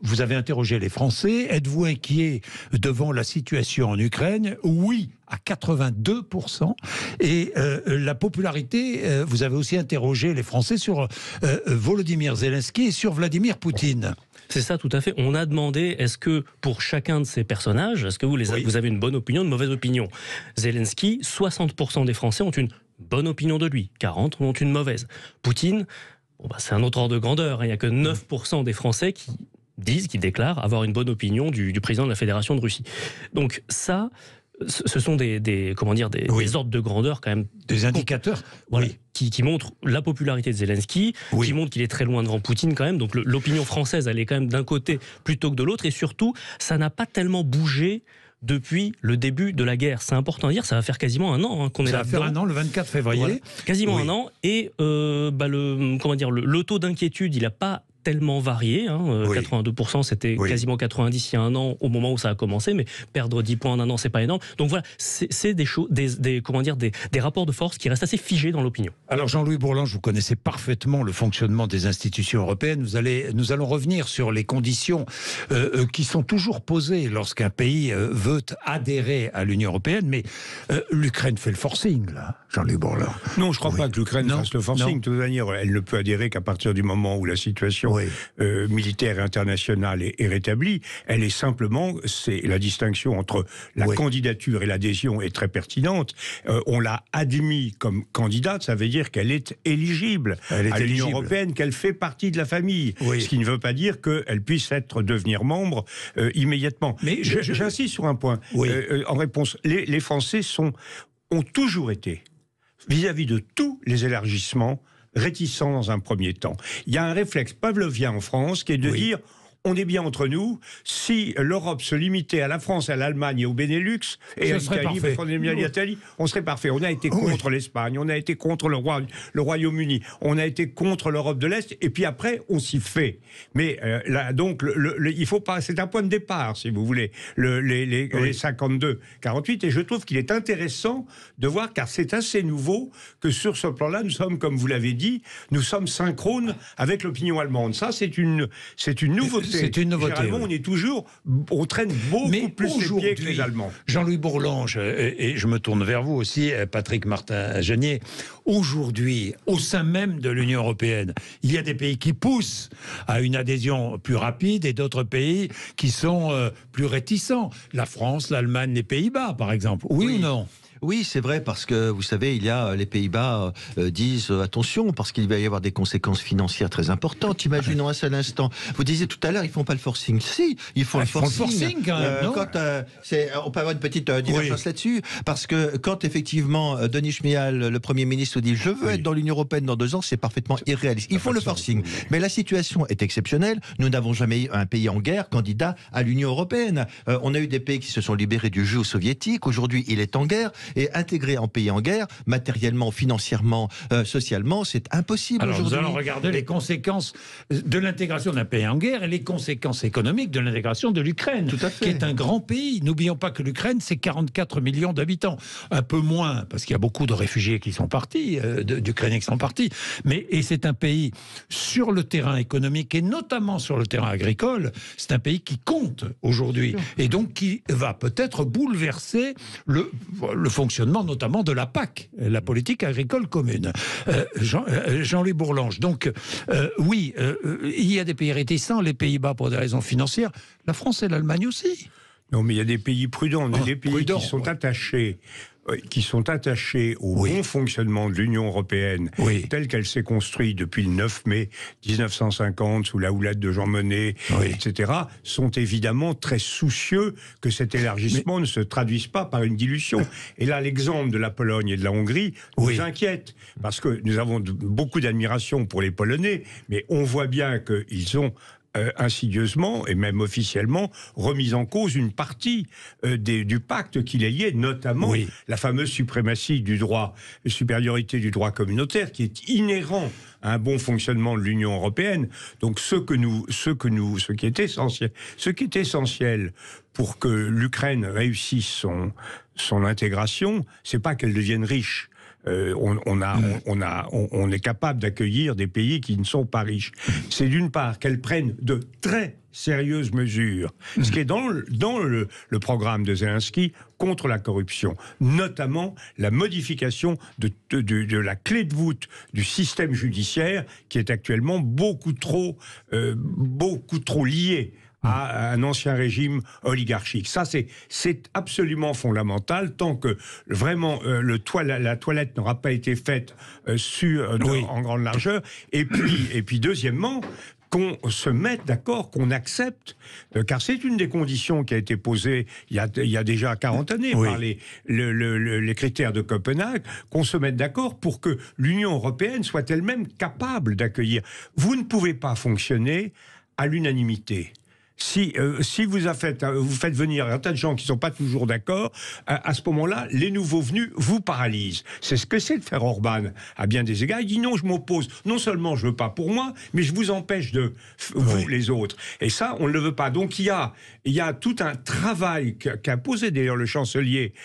Vous avez interrogé les Français. Êtes-vous inquiet devant la situation en Ukraine? Oui, à 82%. Et la popularité, vous avez aussi interrogé les Français sur Volodymyr Zelensky et sur Vladimir Poutine. C'est ça, tout à fait. On a demandé, est-ce que pour chacun de ces personnages, est-ce que vous avez une bonne opinion, une mauvaise opinion? Zelensky, 60% des Français ont une bonne opinion de lui, 40% ont une mauvaise. Poutine, c'est un autre ordre de grandeur. Il n'y a que 9% des Français qui déclarent avoir une bonne opinion du président de la Fédération de Russie. Donc ça, ce sont des ordres de grandeur quand même. Des indicateurs. Voilà, qui montrent la popularité de Zelensky, qui montrent qu'il est très loin devant Poutine quand même. Donc l'opinion française, elle est quand même d'un côté plutôt que de l'autre. Et surtout, ça n'a pas tellement bougé depuis le début de la guerre. C'est important à dire, ça va faire quasiment 1 an qu'on est là-dedans. Ça va faire 1 an, le 24 février. Voilà, quasiment 1 an. Et le taux d'inquiétude, il n'a pas tellement varié. 82%, c'était quasiment 90 il y a 1 an, au moment où ça a commencé, mais perdre 10 points en 1 an, c'est pas énorme. Donc voilà, c'est des choses, des rapports de force qui restent assez figés dans l'opinion. Alors Jean-Louis Bourlange, vous connaissez parfaitement le fonctionnement des institutions européennes. Nous allons revenir sur les conditions qui sont toujours posées lorsqu'un pays veut adhérer à l'Union européenne, mais l'Ukraine fait le forcing, là, Jean-Louis Bourlange. Non, je ne crois pas que l'Ukraine fasse le forcing. De toute manière, elle ne peut adhérer qu'à partir du moment où la situation militaire internationale est rétablie. Elle est simplement, c'est la distinction entre la candidature et l'adhésion est très pertinente. On l'a admis comme candidate, ça veut dire qu'elle est éligible à l'Union européenne, qu'elle fait partie de la famille. Ce qui ne veut pas dire qu'elle puisse devenir membre immédiatement. Mais j'insiste sur un point. En réponse, les Français ont toujours été, vis-à-vis de tous les élargissements, réticents dans un premier temps. Il y a un réflexe pavlovien en France qui est de dire on est bien entre nous. Si l'Europe se limitait à la France, à l'Allemagne et au Benelux, et à l'Italie, on serait parfait. On a été contre l'Espagne, on a été contre le Royaume-Uni, on a été contre l'Europe de l'Est, et puis après, on s'y fait. Mais là, donc, il faut pas. C'est un point de départ, si vous voulez, les 52-48, et je trouve qu'il est intéressant de voir, car c'est assez nouveau, que sur ce plan-là, nous sommes, comme vous l'avez dit, nous sommes synchrones avec l'opinion allemande. Ça, c'est une nouveauté. C'est une nouveauté. Généralement, on traîne beaucoup plus les pieds que les Allemands. Jean-Louis Bourlange, et je me tourne vers vous aussi, Patrick Martin-Genier. Aujourd'hui, au sein même de l'Union européenne, il y a des pays qui poussent à une adhésion plus rapide et d'autres pays qui sont plus réticents. La France, l'Allemagne, les Pays-Bas, par exemple. Oui ou non ? Oui, c'est vrai, parce que, vous savez, les Pays-Bas disent attention, parce qu'il va y avoir des conséquences financières très importantes. Imaginons un seul instant. Vous disiez tout à l'heure, ils font pas le forcing. Si, ils font le forcing quand même, non on peut avoir une petite divergence là-dessus, parce que quand, effectivement, Denis Shmyhal, le Premier ministre, dit « Je veux être dans l'Union européenne dans 2 ans », c'est parfaitement irréaliste. Il faut le forcing. Mais la situation est exceptionnelle. Nous n'avons jamais eu un pays en guerre candidat à l'Union européenne. On a eu des pays qui se sont libérés du joug soviétique. Aujourd'hui, il est en guerre. et intégrer un pays en guerre, matériellement, financièrement, socialement, c'est impossible aujourd'hui. aujourd'hui. Nous allons regarder les conséquences de l'intégration d'un pays en guerre et les conséquences économiques de l'intégration de l'Ukraine, qui est un grand pays. N'oublions pas que l'Ukraine, c'est 44 millions d'habitants. Un peu moins, parce qu'il y a beaucoup de réfugiés qui sont partis, d'Ukrainiens qui sont partis. Et c'est un pays, sur le terrain économique et notamment sur le terrain agricole, c'est un pays qui compte aujourd'hui. Et donc qui va peut-être bouleverser le fonctionnement notamment de la PAC, la politique agricole commune. Jean-Louis Bourlange. Donc, oui, il y a des pays réticents, les Pays-Bas pour des raisons financières, la France et l'Allemagne aussi. Non, mais il y a des pays prudents, des pays qui sont attachés au bon fonctionnement de l'Union européenne, telle qu'elle s'est construite depuis le 9 mai 1950, sous la houlette de Jean Monnet, etc., sont évidemment très soucieux que cet élargissement ne se traduise pas par une dilution. Et là, l'exemple de la Pologne et de la Hongrie nous inquiète, parce que nous avons beaucoup d'admiration pour les Polonais, mais on voit bien qu'ils ont insidieusement et même officiellement remis en cause une partie du pacte qui les liait, notamment la fameuse suprématie du droit, supériorité du droit communautaire qui est inhérent à un bon fonctionnement de l'Union européenne. Donc ce qui est essentiel pour que l'Ukraine réussisse son intégration, c'est pas qu'elle devienne riche. On est capable d'accueillir des pays qui ne sont pas riches. C'est d'une part qu'elles prennent de très sérieuses mesures, ce qui est dans le programme de Zelensky contre la corruption, notamment la modification de la clé de voûte du système judiciaire qui est actuellement beaucoup trop lié à un ancien régime oligarchique. Ça, c'est absolument fondamental, tant que vraiment la toilette n'aura pas été faite en grande largeur. Et puis deuxièmement, qu'on se mette d'accord, qu'on accepte, car c'est une des conditions qui a été posée il y a déjà 40 années par les critères de Copenhague, qu'on se mette d'accord pour que l'Union européenne soit elle-même capable d'accueillir. Vous ne pouvez pas fonctionner à l'unanimité. Si vous faites venir un tas de gens qui ne sont pas toujours d'accord, à ce moment-là, les nouveaux venus vous paralysent. C'est ce que c'est de faire Orban à bien des égards. Il dit non, je m'oppose. Non seulement je ne veux pas pour moi, mais je vous empêche de vous, les autres. Et ça, on ne le veut pas. Donc il y a tout un travail qu'a posé d'ailleurs le chancelier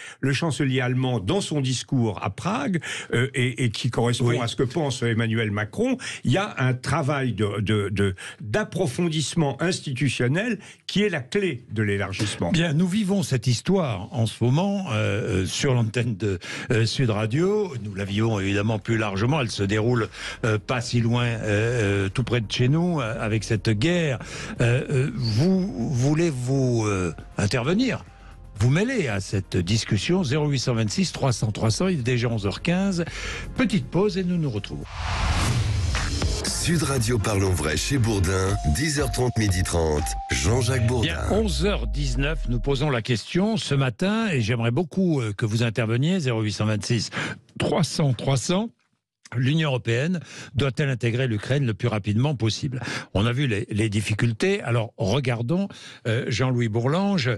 allemand dans son discours à Prague, et qui correspond à ce que pense Emmanuel Macron. Il y a un travail d'approfondissement institutionnel qui est la clé de l'élargissement. Bien, nous vivons cette histoire en ce moment sur l'antenne de Sud Radio. Nous la vivons évidemment plus largement. Elle se déroule pas si loin, tout près de chez nous, avec cette guerre. Voulez-vous intervenir ? Vous mêlez à cette discussion 0826 300 300. Il est déjà 11h15. Petite pause et nous nous retrouvons. Sud Radio Parlons Vrai chez Bourdin, 10h30, 12h30, Jean-Jacques Bourdin. Bien, 11h19, nous posons la question ce matin et j'aimerais beaucoup que vous interveniez, 0826 300 300. L'Union européenne doit-elle intégrer l'Ukraine le plus rapidement possible ? On a vu les difficultés. Alors regardons, Jean-Louis Bourlange,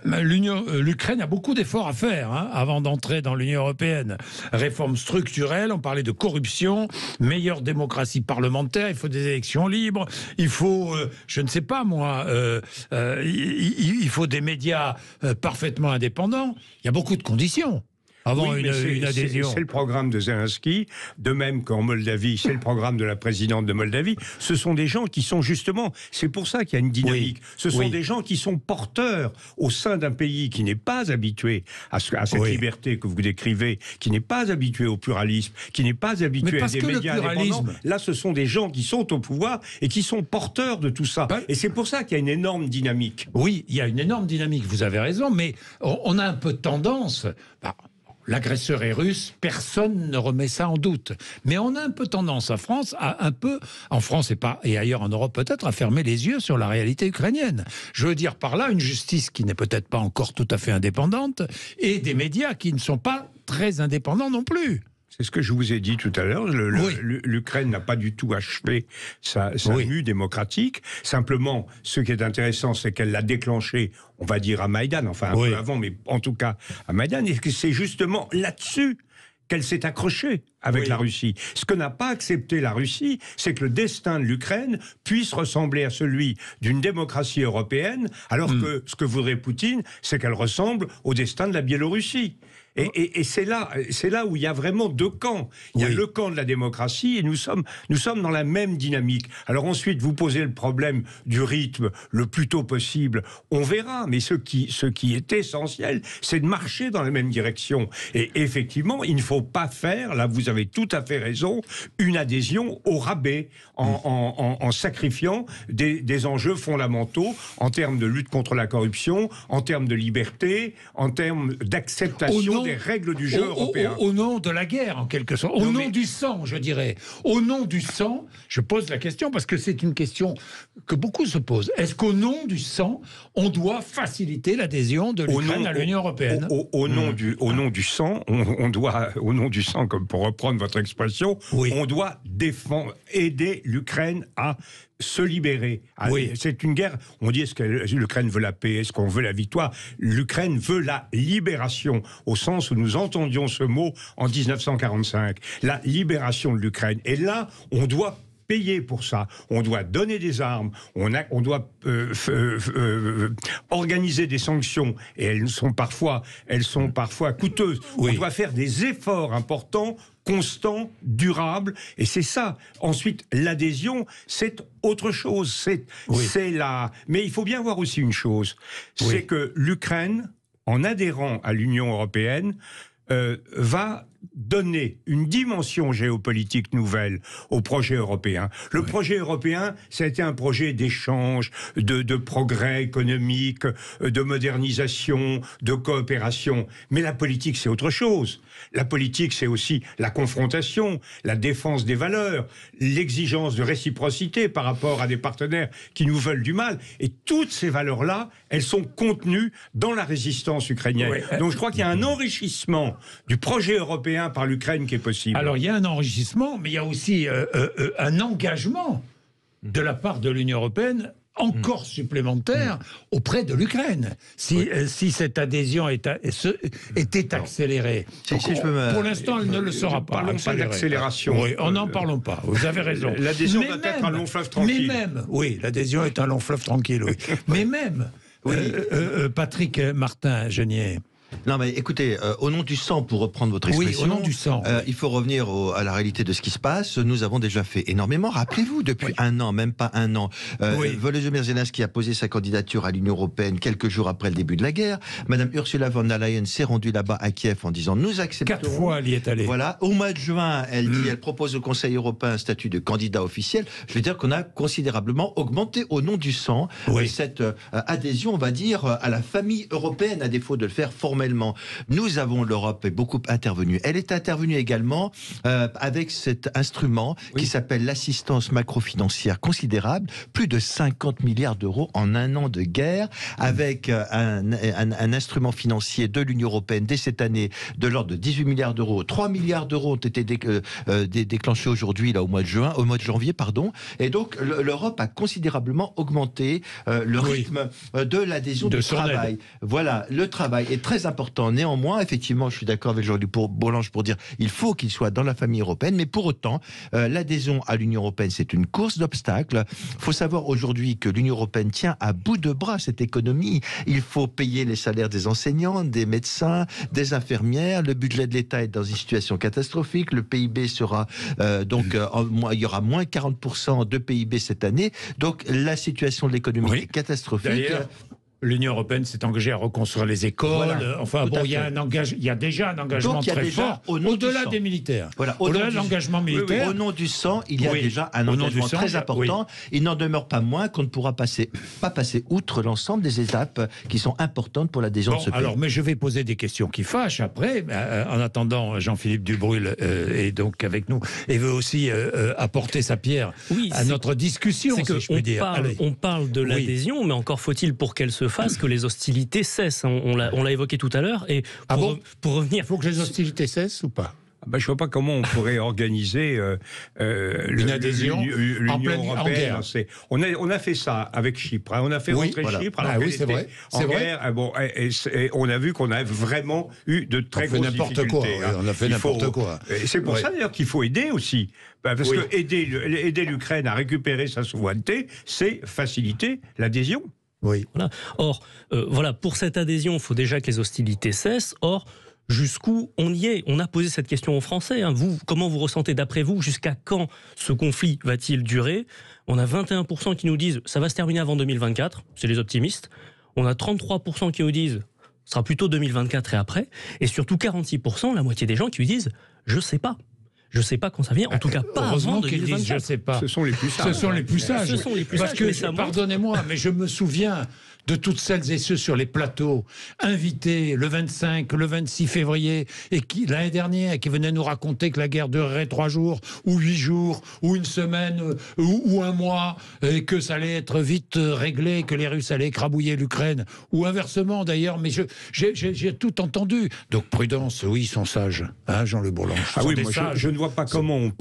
l'Ukraine a beaucoup d'efforts à faire avant d'entrer dans l'Union européenne. Réforme structurelle, on parlait de corruption, meilleure démocratie parlementaire, il faut des élections libres, il faut, je ne sais pas moi, il faut des médias parfaitement indépendants. Il y a beaucoup de conditions. Une adhésion. C'est le programme de Zelensky, de même qu'en Moldavie, c'est le programme de la présidente de Moldavie. Ce sont des gens qui sont justement, c'est pour ça qu'il y a une dynamique, ce sont des gens qui sont porteurs au sein d'un pays qui n'est pas habitué à cette liberté que vous décrivez, qui n'est pas habitué au pluralisme, qui n'est pas habitué à des médias indépendants. Là, ce sont des gens qui sont au pouvoir et qui sont porteurs de tout ça. Et c'est pour ça qu'il y a une énorme dynamique. Oui, il y a une énorme dynamique, vous avez raison, mais on a un peu tendance... L'agresseur est russe, personne ne remet ça en doute. Mais on a un peu tendance en France et ailleurs en Europe peut-être, à fermer les yeux sur la réalité ukrainienne. Je veux dire par là une justice qui n'est peut-être pas encore tout à fait indépendante et des médias qui ne sont pas très indépendants non plus. C'est ce que je vous ai dit tout à l'heure. L'Ukraine n'a pas du tout achevé sa mue démocratique. Simplement, ce qui est intéressant, c'est qu'elle l'a déclenché, on va dire, à Maïdan, enfin un peu avant, mais en tout cas à Maïdan. Et que c'est justement là-dessus qu'elle s'est accrochée avec la Russie. Ce que n'a pas accepté la Russie, c'est que le destin de l'Ukraine puisse ressembler à celui d'une démocratie européenne, alors que ce que voudrait Poutine, c'est qu'elle ressemble au destin de la Biélorussie. Et c'est là où il y a vraiment deux camps. Il y a le camp de la démocratie et nous sommes dans la même dynamique. Alors ensuite, vous posez le problème du rythme le plus tôt possible. On verra, mais ce qui est essentiel, c'est de marcher dans la même direction. Et effectivement, il ne faut pas faire, là vous avez tout à fait raison, une adhésion au rabais en sacrifiant des enjeux fondamentaux en termes de lutte contre la corruption, en termes de liberté, en termes d'acceptation des règles du jeu européen. Au nom de la guerre, en quelque sorte. Au nom du sang, je dirais. Au nom du sang, je pose la question parce que c'est une question que beaucoup se posent. Est-ce qu'au nom du sang, on doit faciliter l'adhésion de l'Ukraine à l'Union européenne ? Au nom du sang, on doit, au nom du sang, comme pour reprendre votre expression, on doit aider l'Ukraine à se libérer. C'est une guerre. On dit, est-ce que l'Ukraine veut la paix? Est-ce qu'on veut la victoire? L'Ukraine veut la libération, au sens où nous entendions ce mot en 1945. La libération de l'Ukraine. Et là, on doit payer pour ça. On doit donner des armes, on doit organiser des sanctions, et elles sont parfois coûteuses. On doit faire des efforts importants, constant, durable, et c'est ça. Ensuite, l'adhésion, c'est autre chose. C'est la... Mais il faut bien voir aussi une chose, c'est que l'Ukraine, en adhérant à l'Union européenne, va donner une dimension géopolitique nouvelle au projet européen. Le projet européen, ça a été un projet d'échange, de progrès économique, de modernisation, de coopération. Mais la politique, c'est autre chose. La politique, c'est aussi la confrontation, la défense des valeurs, l'exigence de réciprocité par rapport à des partenaires qui nous veulent du mal. Et toutes ces valeurs-là, elles sont contenues dans la résistance ukrainienne. Donc je crois qu'il y a un enrichissement du projet européen par l'Ukraine qui est possible. Alors il y a un enrichissement, mais il y a aussi un engagement de la part de l'Union européenne encore supplémentaire auprès de l'Ukraine. Si cette adhésion était accélérée. Pour l'instant, elle ne le sera pas. Parlons pas d'accélération. N'en parlons pas. Vous avez raison. L'adhésion doit être un long fleuve tranquille. L'adhésion est un long fleuve tranquille. Mais même, Patrick Martin-Genier. Non mais écoutez, au nom du sang, pour reprendre votre expression, au nom du sang, il faut revenir à la réalité de ce qui se passe. Nous avons déjà fait énormément. Rappelez-vous, depuis un an, même pas un an, Volodymyr Zelensky a posé sa candidature à l'Union européenne quelques jours après le début de la guerre. Madame Ursula von der Leyen s'est rendue là-bas à Kiev en disant nous acceptons. 4 fois elle y est allée. Voilà. Au mois de juin, elle dit, elle propose au Conseil européen un statut de candidat officiel. Je veux dire qu'on a considérablement augmenté au nom du sang cette adhésion, on va dire, à la famille européenne, à défaut de le faire formellement. L'Europe est beaucoup intervenue. Elle est intervenue également avec cet instrument qui s'appelle l'assistance macrofinancière considérable, plus de 50 milliards d'euros en un an de guerre, avec un instrument financier de l'Union européenne dès cette année de l'ordre de 18 milliards d'euros. 3 milliards d'euros ont été déclenchés aujourd'hui, là, au mois de janvier, pardon. Et donc l'Europe a considérablement augmenté le rythme de l'adhésion du travail. Voilà, le travail est très important. Néanmoins, effectivement, je suis d'accord avec Jean-Luc Bourlange pour dire il faut qu'il soit dans la famille européenne, mais pour autant, l'adhésion à l'Union européenne, c'est une course d'obstacles. Il faut savoir aujourd'hui que l'Union européenne tient à bout de bras cette économie. Il faut payer les salaires des enseignants, des médecins, des infirmières. Le budget de l'État est dans une situation catastrophique. Le PIB sera il y aura moins 40% de PIB cette année. Donc la situation de l'économie est catastrophique. D'ailleurs, l'Union européenne s'est engagée à reconstruire les écoles. Il y a déjà un engagement très fort au-delà des militaires. Au-delà de l'engagement militaire. Au nom du sang, il y a déjà un engagement très important. Il n'en demeure pas moins qu'on ne pourra pas passer outre l'ensemble des étapes qui sont importantes pour l'adhésion de ce pays. Mais je vais poser des questions qui fâchent après. En attendant, Jean-Philippe Dubrul est donc avec nous et veut aussi apporter sa pierre à notre discussion, si je puis dire. On parle de l'adhésion, mais encore faut-il pour qu'elle se fasse que les hostilités cessent. On l'a évoqué tout à l'heure. Et pour revenir, il faut que les hostilités cessent ou pas? Je ne vois pas comment on pourrait organiser une adhésion l'Union européenne. On a fait ça avec Chypre. On a fait rentrer Chypre. Alors oui, c'est vrai. En guerre. Et on a vu qu'on a vraiment eu de très grosses difficultés. On a fait n'importe quoi. C'est pour ça d'ailleurs qu'il faut aider aussi. Parce que aider l'Ukraine à récupérer sa souveraineté, c'est faciliter l'adhésion. Oui. Voilà. Or, pour cette adhésion, il faut déjà que les hostilités cessent. Or, jusqu'où on y est? On a posé cette question aux Français. Vous, comment vous ressentez d'après vous? Jusqu'à quand ce conflit va-t-il durer? On a 21% qui nous disent ça va se terminer avant 2024. C'est les optimistes. On a 33% qui nous disent ce sera plutôt 2024 et après. Et surtout 46%, la moitié des gens qui nous disent je sais pas. Je ne sais pas quand ça vient, en tout cas pas avant 2024. Je sais pas. Ce sont les plus sages. Ce sont les plus sages. Parce que, pardonnez-moi, mais je me souviens de toutes celles et ceux sur les plateaux, invités le 25, le 26 février, et qui, l'année dernière, qui venaient nous raconter que la guerre durerait 3 jours, ou 8 jours, ou une semaine, ou un mois, et que ça allait être vite réglé, que les Russes allaient écrabouiller l'Ukraine, ou inversement d'ailleurs, mais j'ai tout entendu. Donc prudence, oui, ils sont sages, hein, Jean Le Bourlange. Je ne vois pas comment on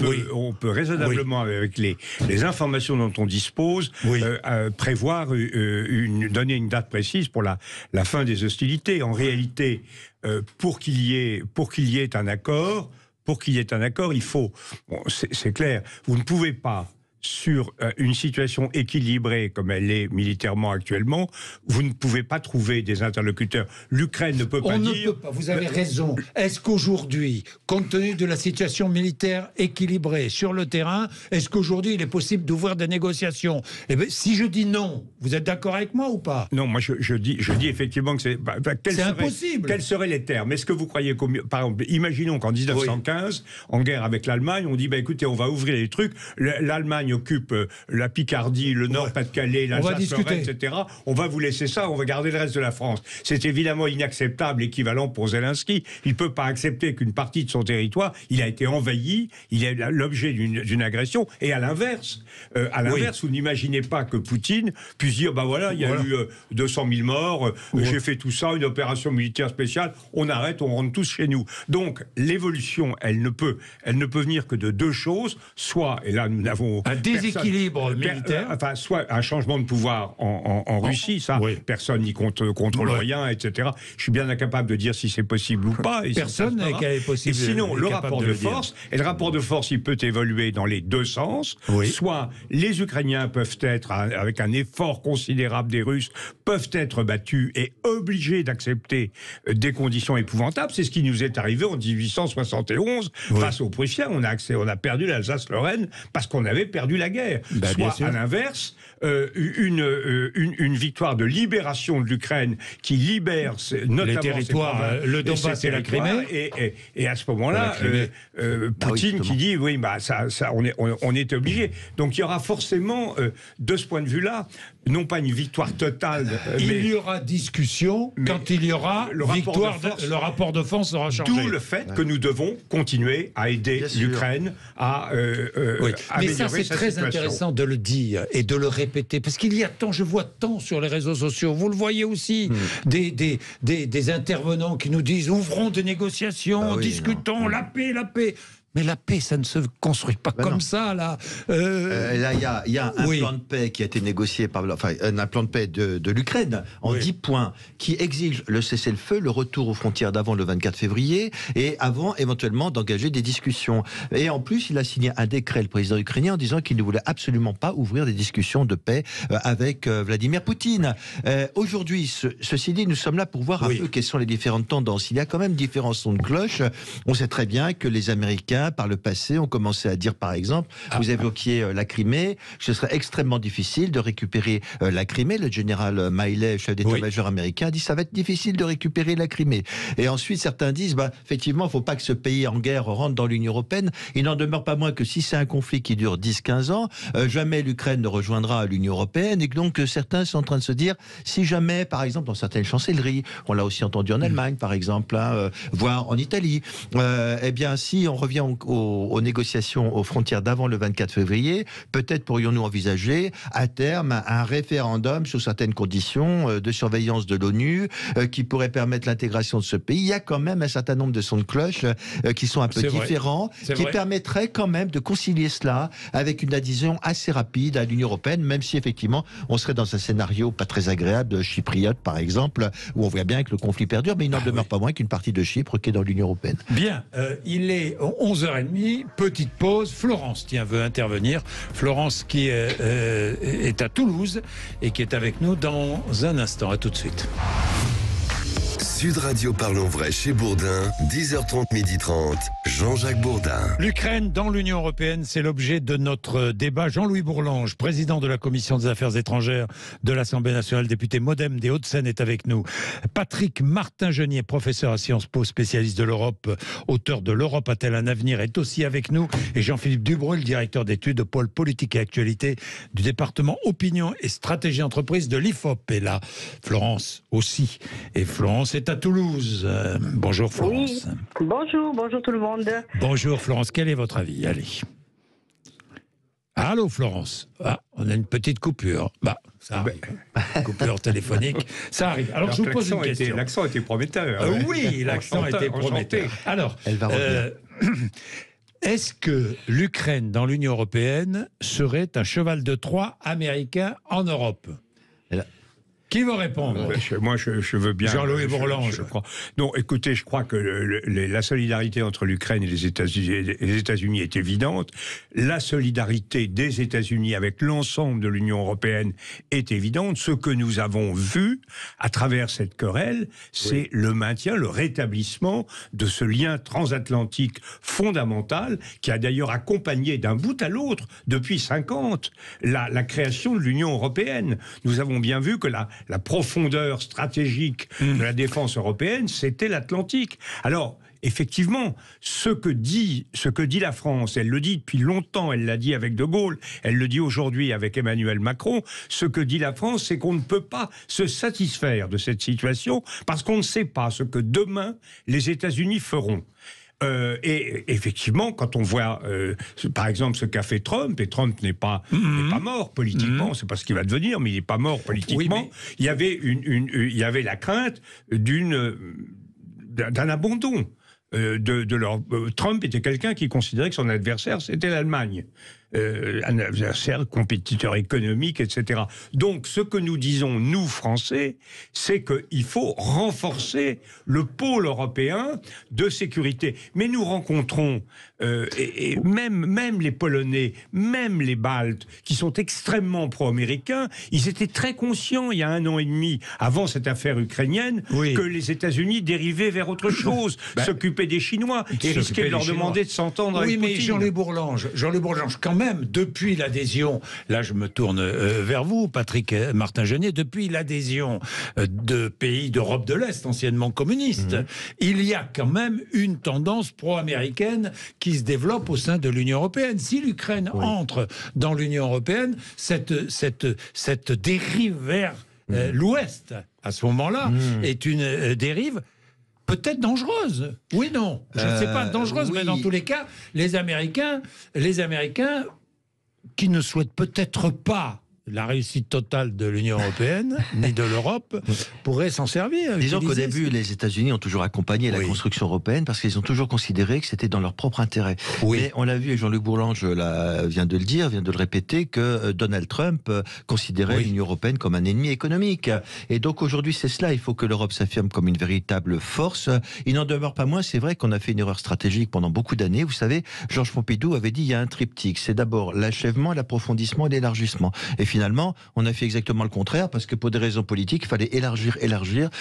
peut raisonnablement, avec les informations dont on dispose, prévoir donner une date précise pour la fin des hostilités. En réalité, pour qu'il y ait un accord, il faut, c'est clair, vous ne pouvez pas, sur une situation équilibrée comme elle est militairement actuellement, vous ne pouvez pas trouver des interlocuteurs. L'Ukraine ne peut pas dire... On ne peut pas, vous avez raison. Est-ce qu'aujourd'hui, compte tenu de la situation militaire équilibrée sur le terrain, est-ce qu'aujourd'hui il est possible d'ouvrir des négociations? Eh bien, si je dis non, vous êtes d'accord avec moi ou pas? Non, moi je dis effectivement que c'est... c'est impossible. Quels seraient les termes? Est-ce que vous croyez par exemple, imaginons qu'en 1915, en guerre avec l'Allemagne, on dit, écoutez, on va ouvrir les trucs, l'Allemagne occupe la Picardie, le Nord-Pas-de-Calais, l'Alsace-Lorraine, etc. On va vous laisser ça, on va garder le reste de la France. C'est évidemment inacceptable, équivalent pour Zelensky. Il ne peut pas accepter qu'une partie de son territoire, il a été envahi, il est l'objet d'une agression. Et à l'inverse, vous n'imaginez pas que Poutine puisse dire, il y a eu 200 000 morts, j'ai fait tout ça, une opération militaire spéciale, on arrête, on rentre tous chez nous. Donc, l'évolution, elle ne peut venir que de deux choses, soit, et là nous avons... déséquilibre militaire. Soit un changement de pouvoir en Russie, ça, personne n'y contrôle rien, etc. Je suis bien incapable de dire si c'est possible ou pas. Personne n'est possible. Et sinon, le rapport de force, et le rapport de force, il peut évoluer dans les deux sens. Soit les Ukrainiens peuvent être, avec un effort considérable des Russes, peuvent être battus et obligés d'accepter des conditions épouvantables. C'est ce qui nous est arrivé en 1871 face aux Prussiens. On a perdu l'Alsace-Lorraine parce qu'on avait perdu la guerre. Soit à l'inverse, une victoire de libération de l'Ukraine qui libère notamment les territoires, le Donbass et la Crimée. Et à ce moment-là, Poutine qui dit on est obligé. Donc il y aura forcément, de ce point de vue-là, non pas une victoire totale. Il y aura discussion quand il y aura le rapport de force sera changé. D'où le fait que nous devons continuer à aider l'Ukraine à mais ça, c'est très intéressant de le dire et de le répéter, parce qu'il y a tant, je vois tant sur les réseaux sociaux, vous le voyez aussi, des intervenants qui nous disent ouvrons des négociations, discutons, la paix. Mais la paix, ça ne se construit pas comme ça, là. Là, il y a un plan de paix qui a été négocié un plan de paix de l'Ukraine en 10 points, qui exige le cessez-le-feu, le retour aux frontières d'avant le 24 février, et avant, éventuellement, d'engager des discussions. Et en plus, il a signé un décret, le président ukrainien, en disant qu'il ne voulait absolument pas ouvrir des discussions de paix avec Vladimir Poutine. Aujourd'hui, ceci dit, nous sommes là pour voir un peu quelles sont les différentes tendances. Il y a quand même différents sons de cloche. On sait très bien que les Américains, par le passé, ont commencé à dire, par exemple, vous évoquiez la Crimée, ce serait extrêmement difficile de récupérer la Crimée. Le général Miley, chef d'état-major américain, dit ça va être difficile de récupérer la Crimée. Et ensuite, certains disent, effectivement, il ne faut pas que ce pays en guerre rentre dans l'Union européenne. Il n'en demeure pas moins que si c'est un conflit qui dure 10-15 ans, jamais l'Ukraine ne rejoindra l'Union européenne. Et donc, certains sont en train de se dire, si jamais, par exemple, dans certaines chancelleries, on l'a aussi entendu en Allemagne, par exemple, voire en Italie, eh bien, si on revient donc aux négociations aux frontières d'avant le 24 février, peut-être pourrions-nous envisager à terme un référendum sous certaines conditions de surveillance de l'ONU qui pourrait permettre l'intégration de ce pays. Il y a quand même un certain nombre de sons de cloche qui sont un peu différents, qui permettraient quand même de concilier cela avec une adhésion assez rapide à l'Union européenne, même si effectivement on serait dans un scénario pas très agréable de chypriote par exemple, où on voit bien que le conflit perdure, mais il n'en demeure pas moins qu'une partie de Chypre qui est dans l'Union européenne. Bien, il est 11h30, petite pause. Florence, veut intervenir. Florence qui est à Toulouse et qui est avec nous dans un instant. À tout de suite. Sud Radio Parlons Vrai chez Bourdin, 10h30, 12h30, Jean-Jacques Bourdin. L'Ukraine dans l'Union européenne, c'est l'objet de notre débat. Jean-Louis Bourlange, président de la Commission des Affaires étrangères de l'Assemblée nationale, député MoDem des Hauts-de-Seine, est avec nous. Patrick Martin-Genier, professeur à Sciences Po, spécialiste de l'Europe, auteur de L'Europe a-t-elle un avenir, est aussi avec nous. Et Jean-Philippe Dubreuil, directeur d'études au pôle politique et actualité du département opinion et stratégie entreprise de l'IFOP. Et là, Florence aussi. Et Florence est à Toulouse. Bonjour Florence. Oui. Bonjour tout le monde. Bonjour Florence, quel est votre avis? Allez. Allô Florence. Ah, on a une petite coupure. Ça arrive. Coupure téléphonique. Ça arrive. Alors je vous pose une question. L'accent était prometteur. Oui, l'accent était prometteur. Alors, elle va revenir. Est-ce que l'Ukraine dans l'Union européenne serait un cheval de Troie américain en Europe? Qui veut répondre? Moi, je veux bien. Jean-Louis Bourlange. Je crois. Non, écoutez, je crois que la solidarité entre l'Ukraine et les États-Unis est évidente. La solidarité des États-Unis avec l'ensemble de l'Union européenne est évidente. Ce que nous avons vu à travers cette querelle, c'est le maintien, le rétablissement de ce lien transatlantique fondamental qui a d'ailleurs accompagné d'un bout à l'autre, depuis 50, la création de l'Union européenne. Nous avons bien vu que la profondeur stratégique de la défense européenne, c'était l'Atlantique. Alors, effectivement, ce que dit la France, elle le dit depuis longtemps, elle l'a dit avec De Gaulle, elle le dit aujourd'hui avec Emmanuel Macron, ce que dit la France, c'est qu'on ne peut pas se satisfaire de cette situation parce qu'on ne sait pas ce que demain les États-Unis feront. Et effectivement, quand on voit, par exemple, ce qu'a fait Trump, et Trump n'est pas mort politiquement, c'est pas ce qu'il va devenir, mais il n'est pas mort politiquement. Il y avait la crainte d'un abandon. Trump était quelqu'un qui considérait que son adversaire, c'était l'Allemagne. Un adversaire, compétiteur économique, etc. Donc, ce que nous disons, nous, Français, c'est qu'il faut renforcer le pôle européen de sécurité. Mais nous rencontrons, et même les Polonais, même les Baltes, qui sont extrêmement pro-américains, ils étaient très conscients, il y a 1 an et demi, avant cette affaire ukrainienne, que les États-Unis dérivaient vers autre chose, s'occupaient des Chinois, et risquaient de leur demander de s'entendre avec Poutine. Oui, mais Jean-Louis Bourlange, quand même, depuis l'adhésion, là je me tourne vers vous, Patrick Martin-Genier, depuis l'adhésion de pays d'Europe de l'Est, anciennement communistes, il y a quand même une tendance pro-américaine qui se développe au sein de l'Union européenne. Si l'Ukraine entre dans l'Union européenne, cette dérive vers l'Ouest, à ce moment-là, est une dérive peut-être dangereuse. Oui, non. Je ne sais pas, dangereuse, mais dans tous les cas, les Américains qui ne souhaitent peut-être pas la réussite totale de l'Union européenne, ni de l'Europe, pourraient s'en servir. Disons qu'au début, les États-Unis ont toujours accompagné la construction européenne parce qu'ils ont toujours considéré que c'était dans leur propre intérêt. Mais on l'a vu, et Jean-Luc Bourlange vient de le dire, vient de le répéter, que Donald Trump considérait l'Union européenne comme un ennemi économique. Et donc aujourd'hui, c'est cela. Il faut que l'Europe s'affirme comme une véritable force. Il n'en demeure pas moins, c'est vrai qu'on a fait une erreur stratégique pendant beaucoup d'années. Vous savez, Georges Pompidou avait dit il y a un triptyque. C'est d'abord l'achèvement, l'approfondissement et l'élargissement. Et finalement, on a fait exactement le contraire parce que pour des raisons politiques, il fallait élargir.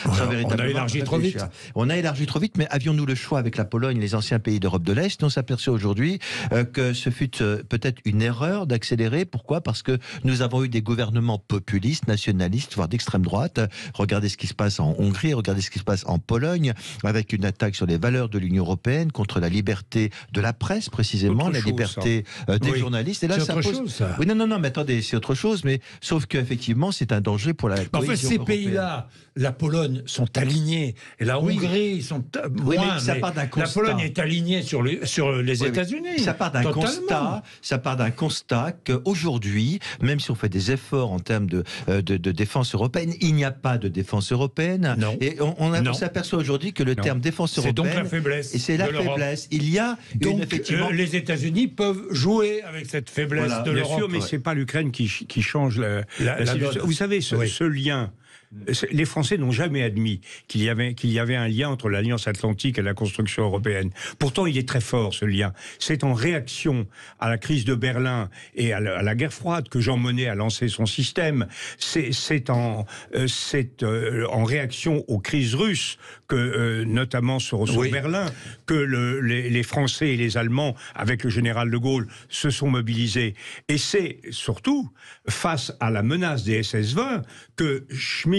On a élargi trop vite. On a élargi trop vite, mais avions-nous le choix avec la Pologne, les anciens pays d'Europe de l'Est? On s'aperçoit aujourd'hui que ce fut peut-être une erreur d'accélérer. Pourquoi? Parce que nous avons eu des gouvernements populistes, nationalistes, voire d'extrême droite. Regardez ce qui se passe en Hongrie, regardez ce qui se passe en Pologne, avec une attaque sur les valeurs de l'Union européenne, contre la liberté de la presse, précisément, la liberté des journalistes. Et là, c'est autre chose, ça. Oui, non, mais attendez, c'est autre chose. mais sauf qu'effectivement, c'est un danger pour la cohésion européenne. Ces européenne. pays-là, la Pologne, sont alignés. Et la Hongrie, sont moins. Mais ça part d'un constat. La Pologne est alignée sur les États-Unis. Ça part d'un constat. Ça part d'un constat qu'aujourd'hui, même si on fait des efforts en termes de défense européenne, il n'y a pas de défense européenne. Non. Et on s'aperçoit aujourd'hui que le terme défense européenne, c'est donc la faiblesse. Et c'est la faiblesse. Il y a donc, effectivement. Les États-Unis peuvent jouer avec cette faiblesse de l'Europe. Bien sûr, mais c'est pas l'Ukraine qui change la situation. Vous savez, ce lien. Les Français n'ont jamais admis qu'il y avait un lien entre l'Alliance Atlantique et la construction européenne. Pourtant, il est très fort, ce lien. C'est en réaction à la crise de Berlin et à la guerre froide que Jean Monnet a lancé son système. C'est en réaction aux crises russes, notamment sur Berlin, que les Français et les Allemands, avec le général de Gaulle, se sont mobilisés. Et c'est surtout face à la menace des SS-20 que Schmitt,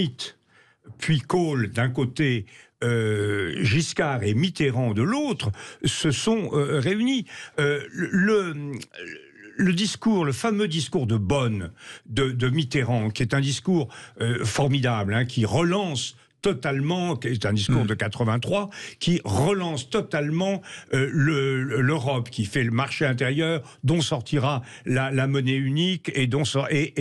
puis Kohl d'un côté, Giscard et Mitterrand de l'autre, se sont réunis. Le discours, le fameux discours de Bonn de Mitterrand, qui est un discours formidable, qui relance totalement, qui est un discours de 83, qui relance totalement l'Europe, qui fait le marché intérieur, dont sortira la monnaie unique et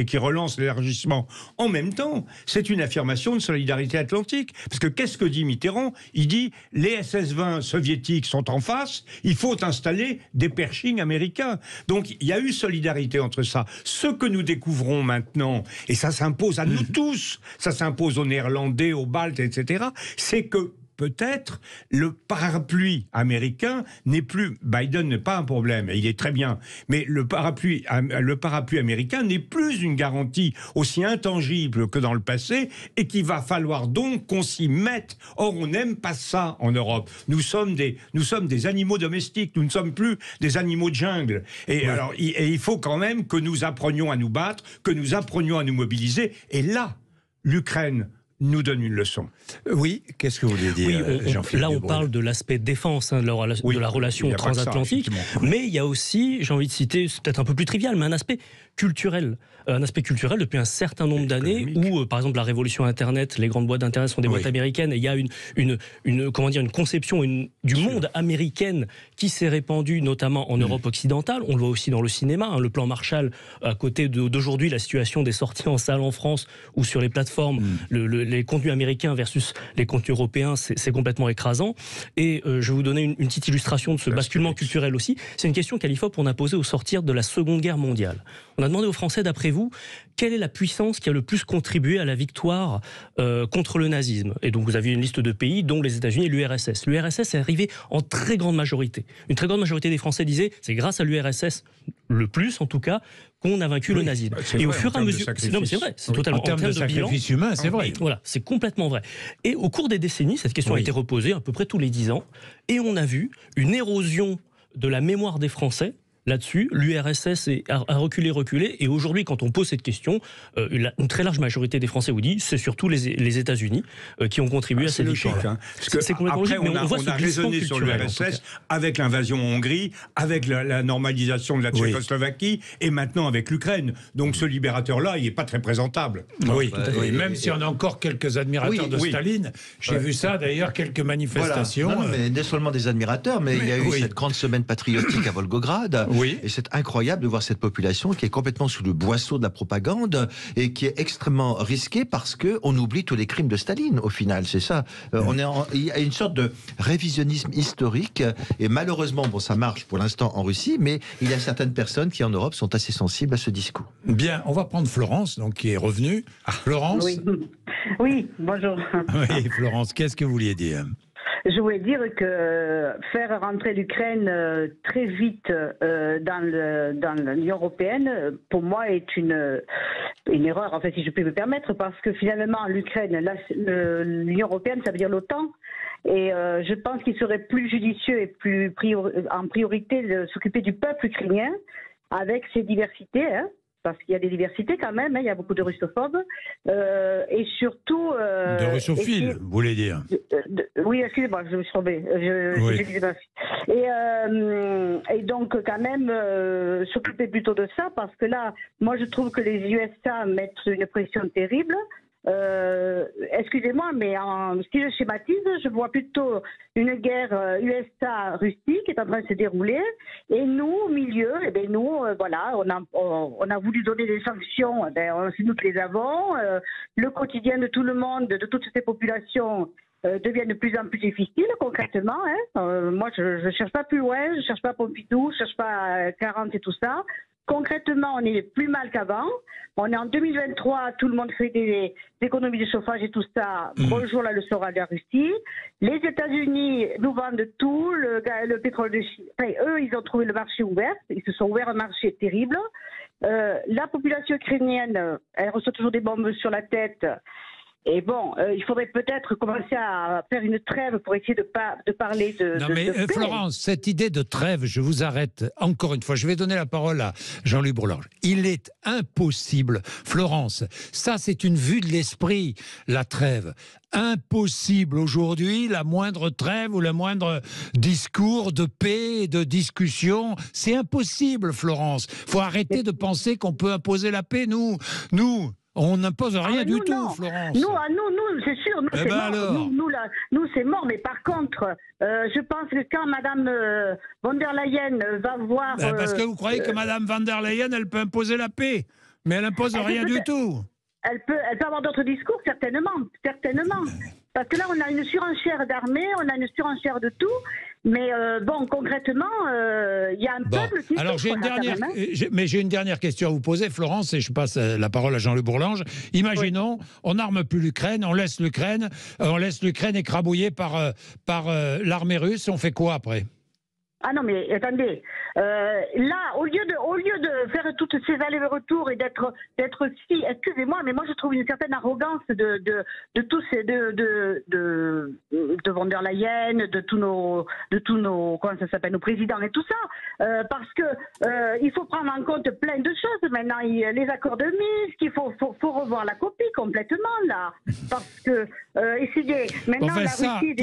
qui relance l'élargissement. En même temps, c'est une affirmation de solidarité atlantique. Parce que qu'est-ce que dit Mitterrand? Il dit, les SS-20 soviétiques sont en face, il faut installer des Pershing américains. Donc il y a eu solidarité entre ça. Ce que nous découvrons maintenant, et ça s'impose à nous tous, ça s'impose aux Néerlandais, aux Baltes, etc., c'est que peut-être le parapluie américain n'est plus... Biden n'est pas un problème, il est très bien, mais le parapluie américain n'est plus une garantie aussi intangible que dans le passé, et qu'il va falloir donc qu'on s'y mette. Or, on n'aime pas ça en Europe. Nous sommes des animaux domestiques, nous ne sommes plus des animaux de jungle. Et alors, il faut quand même que nous apprenions à nous battre, que nous apprenions à nous mobiliser, et là, l'Ukraine nous donne une leçon. Oui, qu'est-ce que vous voulez dire, Jean-Philippe Là, on parle de l'aspect défense de la relation transatlantique, mais il y a aussi, j'ai envie de citer, c'est peut-être un peu plus trivial, mais un aspect culturel. Un aspect culturel depuis un certain nombre d'années où, par exemple, la révolution Internet, les grandes boîtes d'Internet sont des boîtes américaines, et il y a une conception du monde américaine qui s'est répandue notamment en Europe occidentale. On le voit aussi dans le cinéma, le plan Marshall, à côté d'aujourd'hui, la situation des sorties en salle en France ou sur les plateformes, les contenus américains versus les contenus européens, c'est complètement écrasant. Et je vais vous donner une petite illustration de ce basculement culturel aussi. C'est une question qu'Alifop, on a posée au sortir de la Seconde Guerre mondiale. On a demandé aux Français, d'après vous, quelle est la puissance qui a le plus contribué à la victoire contre le nazisme? Et donc vous aviez une liste de pays, dont les États-Unis et l'URSS. L'URSS est arrivé en très grande majorité. Une très grande majorité des Français disaient, c'est grâce à l'URSS, le plus en tout cas, qu'on a vaincu le nazisme. Et au fur et à mesure, non mais c'est vrai, c'est totalement en termes de sacrifice humain, c'est vrai. Voilà, c'est complètement vrai. Et au cours des décennies, cette question a été reposée à peu près tous les 10 ans, et on a vu une érosion de la mémoire des Français. Là-dessus, l'URSS a reculé, et aujourd'hui, quand on pose cette question, une très large majorité des Français vous dit c'est surtout les États-Unis qui ont contribué à cette victoire. C'est complètement logique, mais on a raisonné sur l'URSS avec l'invasion en Hongrie, avec la normalisation de la Tchécoslovaquie, et maintenant avec l'Ukraine. Donc ce libérateur-là, il n'est pas très présentable. Oui, même si on a encore quelques admirateurs de Staline. J'ai vu ça d'ailleurs, quelques manifestations. Voilà. Non, mais non seulement des admirateurs, mais il y a eu cette grande semaine patriotique à Volgograd. Et c'est incroyable de voir cette population qui est complètement sous le boisseau de la propagande et qui est extrêmement risquée parce qu'on oublie tous les crimes de Staline, au final, c'est ça. Il y a une sorte de révisionnisme historique, et malheureusement, bon, ça marche pour l'instant en Russie, mais il y a certaines personnes qui en Europe sont assez sensibles à ce discours. Bien, on va prendre Florence, donc, qui est revenue. Florence? Oui, bonjour. Oui, Florence, qu'est-ce que vous vouliez dire? Je voulais dire que faire rentrer l'Ukraine très vite dans l'Union européenne, pour moi, est une erreur, en fait, si je peux me permettre, parce que finalement, l'Ukraine, l'Union européenne, ça veut dire l'OTAN. Et je pense qu'il serait plus judicieux et en priorité de s'occuper du peuple ukrainien avec ses diversités, parce qu'il y a des diversités quand même, hein, il y a beaucoup de russophobes, et surtout... de russophiles, vous voulez dire? Oui, excusez-moi, je me suis trompée. Et donc, quand même, s'occuper plutôt de ça, parce que là, moi, je trouve que les USA mettent une pression terrible. Excusez-moi, mais si je schématise, je vois plutôt une guerre USA-Russie qui est en train de se dérouler. Et nous, au milieu, eh bien, nous, voilà, on a voulu donner des sanctions, c'est nous qui les avons. Le quotidien de tout le monde, de toutes ces populations, devient de plus en plus difficile concrètement. Moi, je ne cherche pas plus loin, je ne cherche pas Pompidou, je ne cherche pas 40 et tout ça. Concrètement, on est plus mal qu'avant. On est en 2023, tout le monde fait des économies de chauffage et tout ça. Bonjour la leçon à la Russie. Les États-Unis nous vendent tout, le pétrole de Chine. Enfin, eux, ils ont trouvé le marché ouvert. Ils se sont ouverts un marché terrible. La population ukrainienne, elle reçoit toujours des bombes sur la tête. Et bon, il faudrait peut-être commencer à faire une trêve pour essayer de parler de... Non mais Florence, cette idée de trêve, je vous arrête encore une fois. Je vais donner la parole à Jean-Louis Bourlanges. Il est impossible, Florence, ça c'est une vue de l'esprit, la trêve. Impossible aujourd'hui, la moindre trêve ou le moindre discours de paix, de discussion. C'est impossible, Florence. Il faut arrêter de penser qu'on peut imposer la paix. Nous, on n'impose rien du tout, Florence. Nous, c'est sûr, nous, c'est mort. Nous, c'est mort. Mais par contre, je pense que quand Madame von der Leyen va voir... parce que vous croyez que Madame von der Leyen, elle peut imposer la paix. Mais elle n'impose rien du tout. Elle peut avoir d'autres discours, certainement. Parce que là, on a une surenchère d'armées, on a une surenchère de tout. Mais bon, concrètement, il y a un peuple qui... Alors, j'ai une dernière question à vous poser, Florence, et je passe la parole à Jean-Louis Bourlanges. Imaginons, on n'arme plus l'Ukraine, on laisse l'Ukraine écrabouillée par l'armée russe. On fait quoi après ? Ah non, mais attendez, là, au lieu de faire toutes ces allers-retours et d'être si, excusez-moi, mais moi je trouve une certaine arrogance de tous ces de von der Leyen, de tous nos comment ça s'appelle, nos présidents et tout ça, parce que il faut prendre en compte plein de choses. Maintenant, les accords de Minsk, il faut revoir la copie complètement là, parce que essayez maintenant la Russie.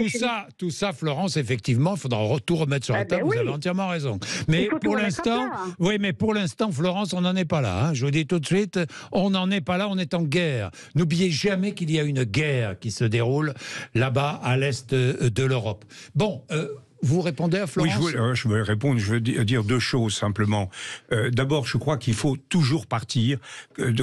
Tout ça, Florence, effectivement, il faudra tout remettre sur la table. Vous avez entièrement raison. Mais pour l'instant, Florence, on n'en est pas là. Hein. Je vous dis tout de suite, on n'en est pas là, on est en guerre. N'oubliez jamais qu'il y a une guerre qui se déroule là-bas, à l'est de l'Europe. Bon, vous répondez à Florence ? Oui, je veux répondre. Je veux dire deux choses simplement. D'abord, je crois qu'il faut toujours partir,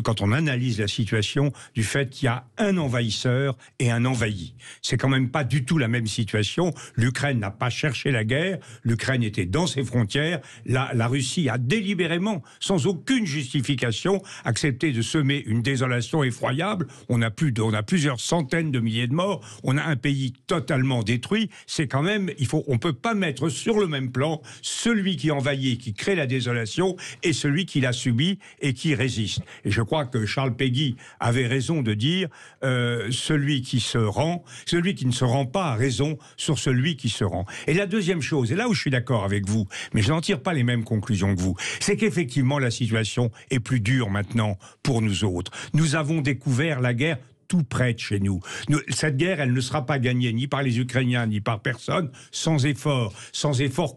quand on analyse la situation, du fait qu'il y a un envahisseur et un envahi. C'est quand même pas du tout la même situation. L'Ukraine n'a pas cherché la guerre. L'Ukraine était dans ses frontières. La Russie a délibérément, sans aucune justification, accepté de semer une désolation effroyable. On a plusieurs centaines de milliers de morts. On a un pays totalement détruit. C'est quand même, on peut pas mettre sur le même plan celui qui envahit, qui crée la désolation, et celui qui l'a subi et qui résiste. Et je crois que Charles Péguy avait raison de dire celui qui ne se rend pas a raison sur celui qui se rend. Et la deuxième chose, et là où je suis d'accord avec vous, mais je n'en tire pas les mêmes conclusions que vous, c'est qu'effectivement la situation est plus dure maintenant pour nous autres. Nous avons découvert la guerre tout près de chez nous. Cette guerre, elle ne sera pas gagnée ni par les Ukrainiens, ni par personne, sans effort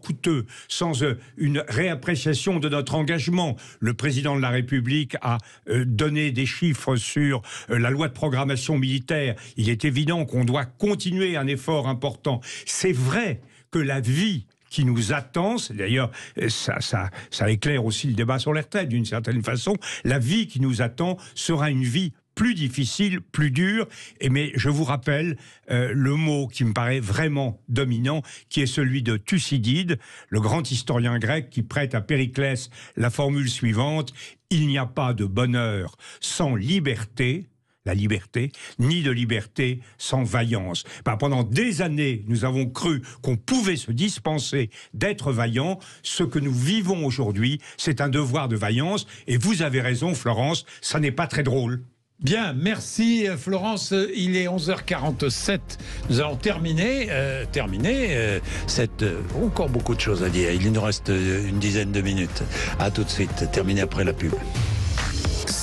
coûteux, sans une réappréciation de notre engagement. Le président de la République a donné des chiffres sur la loi de programmation militaire. Il est évident qu'on doit continuer un effort important. C'est vrai que la vie qui nous attend, d'ailleurs ça éclaire aussi le débat sur les retraites d'une certaine façon, la vie qui nous attend sera une vie plus difficile, plus dur, mais je vous rappelle le mot qui me paraît vraiment dominant, qui est celui de Thucydide, le grand historien grec qui prête à Périclès la formule suivante: il n'y a pas de bonheur sans liberté, la liberté, ni de liberté sans vaillance. Pendant des années, nous avons cru qu'on pouvait se dispenser d'être vaillant. Ce que nous vivons aujourd'hui, c'est un devoir de vaillance, et vous avez raison, Florence, ça n'est pas très drôle. Bien, merci Florence. Il est 11h47. Nous allons terminer encore beaucoup de choses à dire. Il nous reste une dizaine de minutes. À tout de suite, terminé après la pub.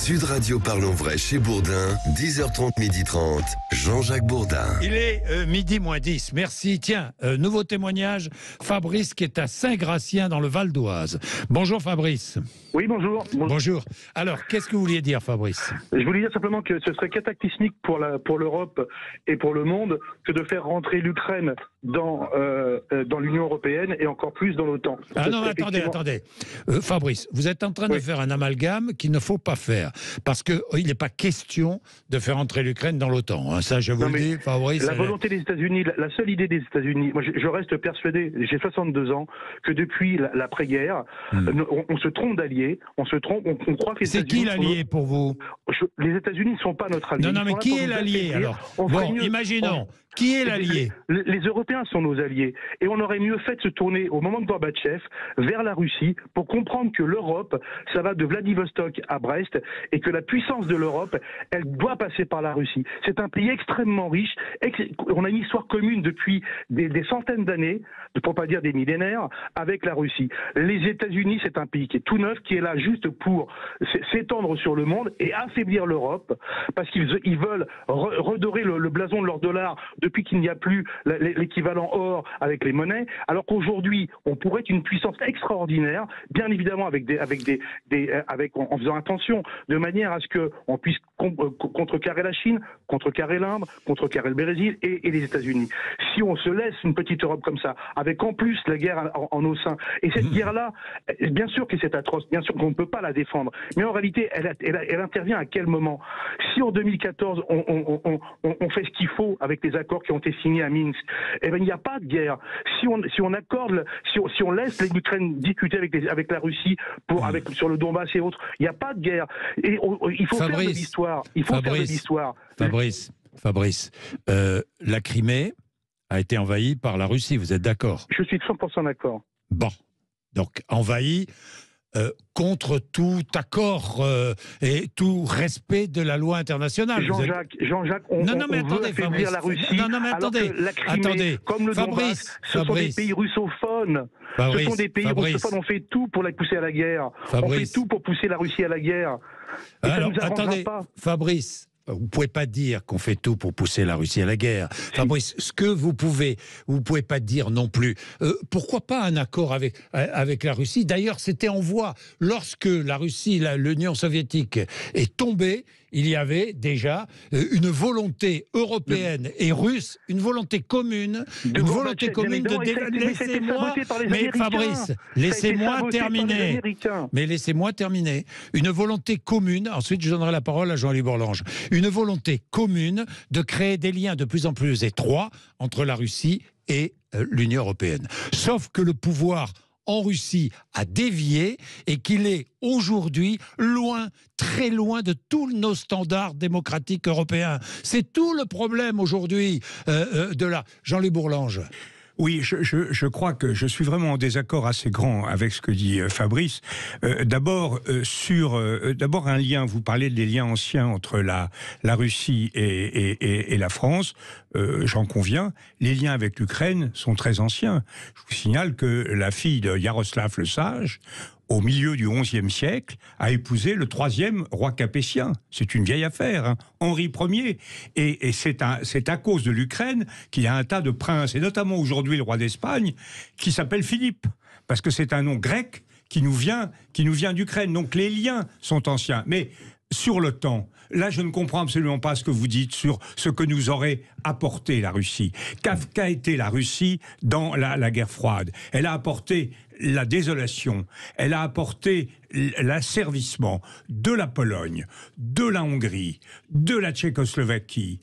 Sud Radio Parlons Vrai chez Bourdin, 10h30, 12h30, Jean-Jacques Bourdin. Il est midi moins 10. Merci. Tiens, nouveau témoignage. Fabrice qui est à Saint-Gratien dans le Val d'Oise. Bonjour Fabrice. Oui, bonjour. Bonjour. Alors, qu'est-ce que vous vouliez dire Fabrice? Je voulais dire simplement que ce serait cataclysmique pour l'Europe et pour le monde que de faire rentrer l'Ukraine dans l'Union européenne et encore plus dans l'OTAN. Ah non, attendez. Fabrice, vous êtes en train de faire un amalgame qu'il ne faut pas faire. Parce qu'il n'est pas question de faire entrer l'Ukraine dans l'OTAN. Hein. Ça, je vous le dis, Fabrice. La volonté des États-Unis, la seule idée des États-Unis, moi je reste persuadé, j'ai 62 ans, que depuis l'après-guerre, on se trompe d'alliés, on croit que les États-Unis... C'est qui l'allié pour vous? Les États-Unis ne sont pas notre allié. Non, mais qui est l'allié alors? Bon, imaginons. Qui est l'allié? Les Européens sont nos alliés. Et on aurait mieux fait de se tourner, au moment de Gorbatchev, vers la Russie pour comprendre que l'Europe, ça va de Vladivostok à Brest et que la puissance de l'Europe, elle doit passer par la Russie. C'est un pays extrêmement riche. On a une histoire commune depuis des centaines d'années, pour pas dire des millénaires, avec la Russie. Les États-Unis, c'est un pays qui est tout neuf, qui est là juste pour s'étendre sur le monde et affaiblir l'Europe, parce qu'ils veulent redorer le blason de leur dollar depuis qu'il n'y a plus l'équivalent or avec les monnaies, alors qu'aujourd'hui, on pourrait être une puissance extraordinaire, bien évidemment en faisant attention, de manière à ce qu'on puisse contrecarrer la Chine, contrecarrer l'Inde, contrecarrer le Brésil et les États-Unis. Si on se laisse une petite Europe comme ça, avec en plus la guerre en nos seins, et cette guerre-là, bien sûr que c'est atroce, bien sûr qu'on ne peut pas la défendre, mais en réalité, elle intervient à quel moment? Si en 2014, on fait ce qu'il faut avec les accords qui ont été signés à Minsk, eh ben il n'y a pas de guerre. Si on laisse l'Ukraine discuter avec la Russie sur le Donbass et autres, il n'y a pas de guerre. Et il faut faire de l'histoire. Fabrice, la Crimée a été envahie par la Russie, vous êtes d'accord? Je suis 100% d'accord. Bon, donc envahie contre tout accord et tout respect de la loi internationale. Jean-Jacques, on veut affaiblir la Russie. La Crimée, comme le Donbass, ce sont des pays russophones. Ce sont des pays russophones. On fait tout pour la pousser à la guerre. On fait tout pour pousser la Russie à la guerre. Et alors, ça nous arrangera pas. Fabrice, vous ne pouvez pas dire qu'on fait tout pour pousser la Russie à la guerre. Fabrice, ce que vous pouvez pas dire non plus. Pourquoi pas un accord avec la Russie? D'ailleurs, c'était en voie. Lorsque la Russie, l'Union soviétique est tombée, il y avait déjà une volonté européenne et russe, une volonté commune, Laissez-moi, mais Fabrice, laissez-moi terminer. Mais laissez-moi terminer. Une volonté commune. Ensuite, je donnerai la parole à Jean-Louis Bourlange. Une volonté commune de créer des liens de plus en plus étroits entre la Russie et l'Union européenne. Sauf que le pouvoir en Russie a dévié et qu'il est aujourd'hui loin, très loin de tous nos standards démocratiques européens. C'est tout le problème aujourd'hui de la... Jean-Louis Bourlange. Oui, je crois que je suis vraiment en désaccord assez grand avec ce que dit Fabrice. D'abord un lien, vous parlez des liens anciens entre la Russie et la France, j'en conviens, les liens avec l'Ukraine sont très anciens. Je vous signale que la fille de Yaroslav le Sage, au milieu du XIe siècle, a épousé le 3e roi capétien. C'est une vieille affaire, hein. Henri Ier. Et c'est à cause de l'Ukraine qu'il y a un tas de princes, et notamment aujourd'hui le roi d'Espagne, qui s'appelle Philippe, parce que c'est un nom grec qui nous vient d'Ukraine. Donc les liens sont anciens. Mais sur le temps, là je ne comprends absolument pas ce que vous dites sur ce que nous aurait apporté la Russie. Qu'a été la Russie dans la guerre froide? Elle a apporté la désolation, elle a apporté l'asservissement de la Pologne, de la Hongrie, de la Tchécoslovaquie.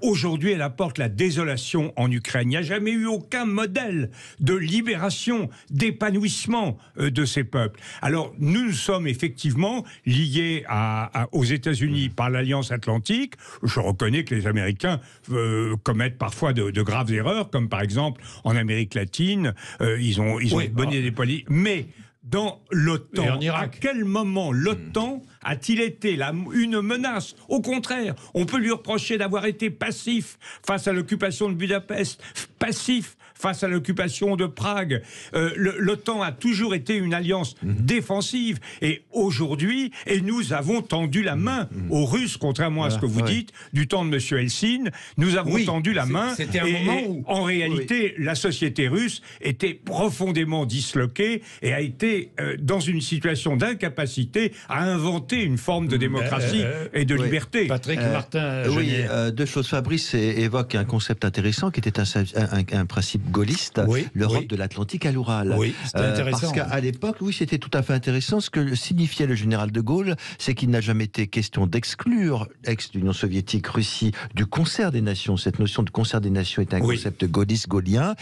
Aujourd'hui, elle apporte la désolation en Ukraine. Il n'y a jamais eu aucun modèle de libération, d'épanouissement de ces peuples. Alors, nous sommes effectivement liés aux États-Unis par l'Alliance Atlantique. Je reconnais que les Américains commettent parfois de graves erreurs, comme par exemple en Amérique latine, ils ont bonné des politiques. Mais dans l'OTAN, à quel moment l'OTAN a-t-il été une menace? Au contraire, on peut lui reprocher d'avoir été passif face à l'occupation de Budapest, passif face à l'occupation de Prague. L'OTAN a toujours été une alliance défensive. Et aujourd'hui, nous avons tendu la main aux Russes, contrairement à ce que vous dites, du temps de M. Helsinki. Nous avons tendu la main. C'était un moment où... En réalité, la société russe était profondément disloquée et a été dans une situation d'incapacité à inventer une forme de démocratie et de liberté. Patrick Martin. Deux choses. Fabrice évoque un concept intéressant qui était un principe gaulliste, l'Europe de l'Atlantique à l'Oural. Oui, c'était intéressant. Parce qu'à l'époque, c'était tout à fait intéressant. Ce que signifiait le général de Gaulle, c'est qu'il n'a jamais été question d'exclure l'ex-Union soviétique, Russie, du concert des nations. Cette notion de concert des nations est un concept gaulliste-gaullien,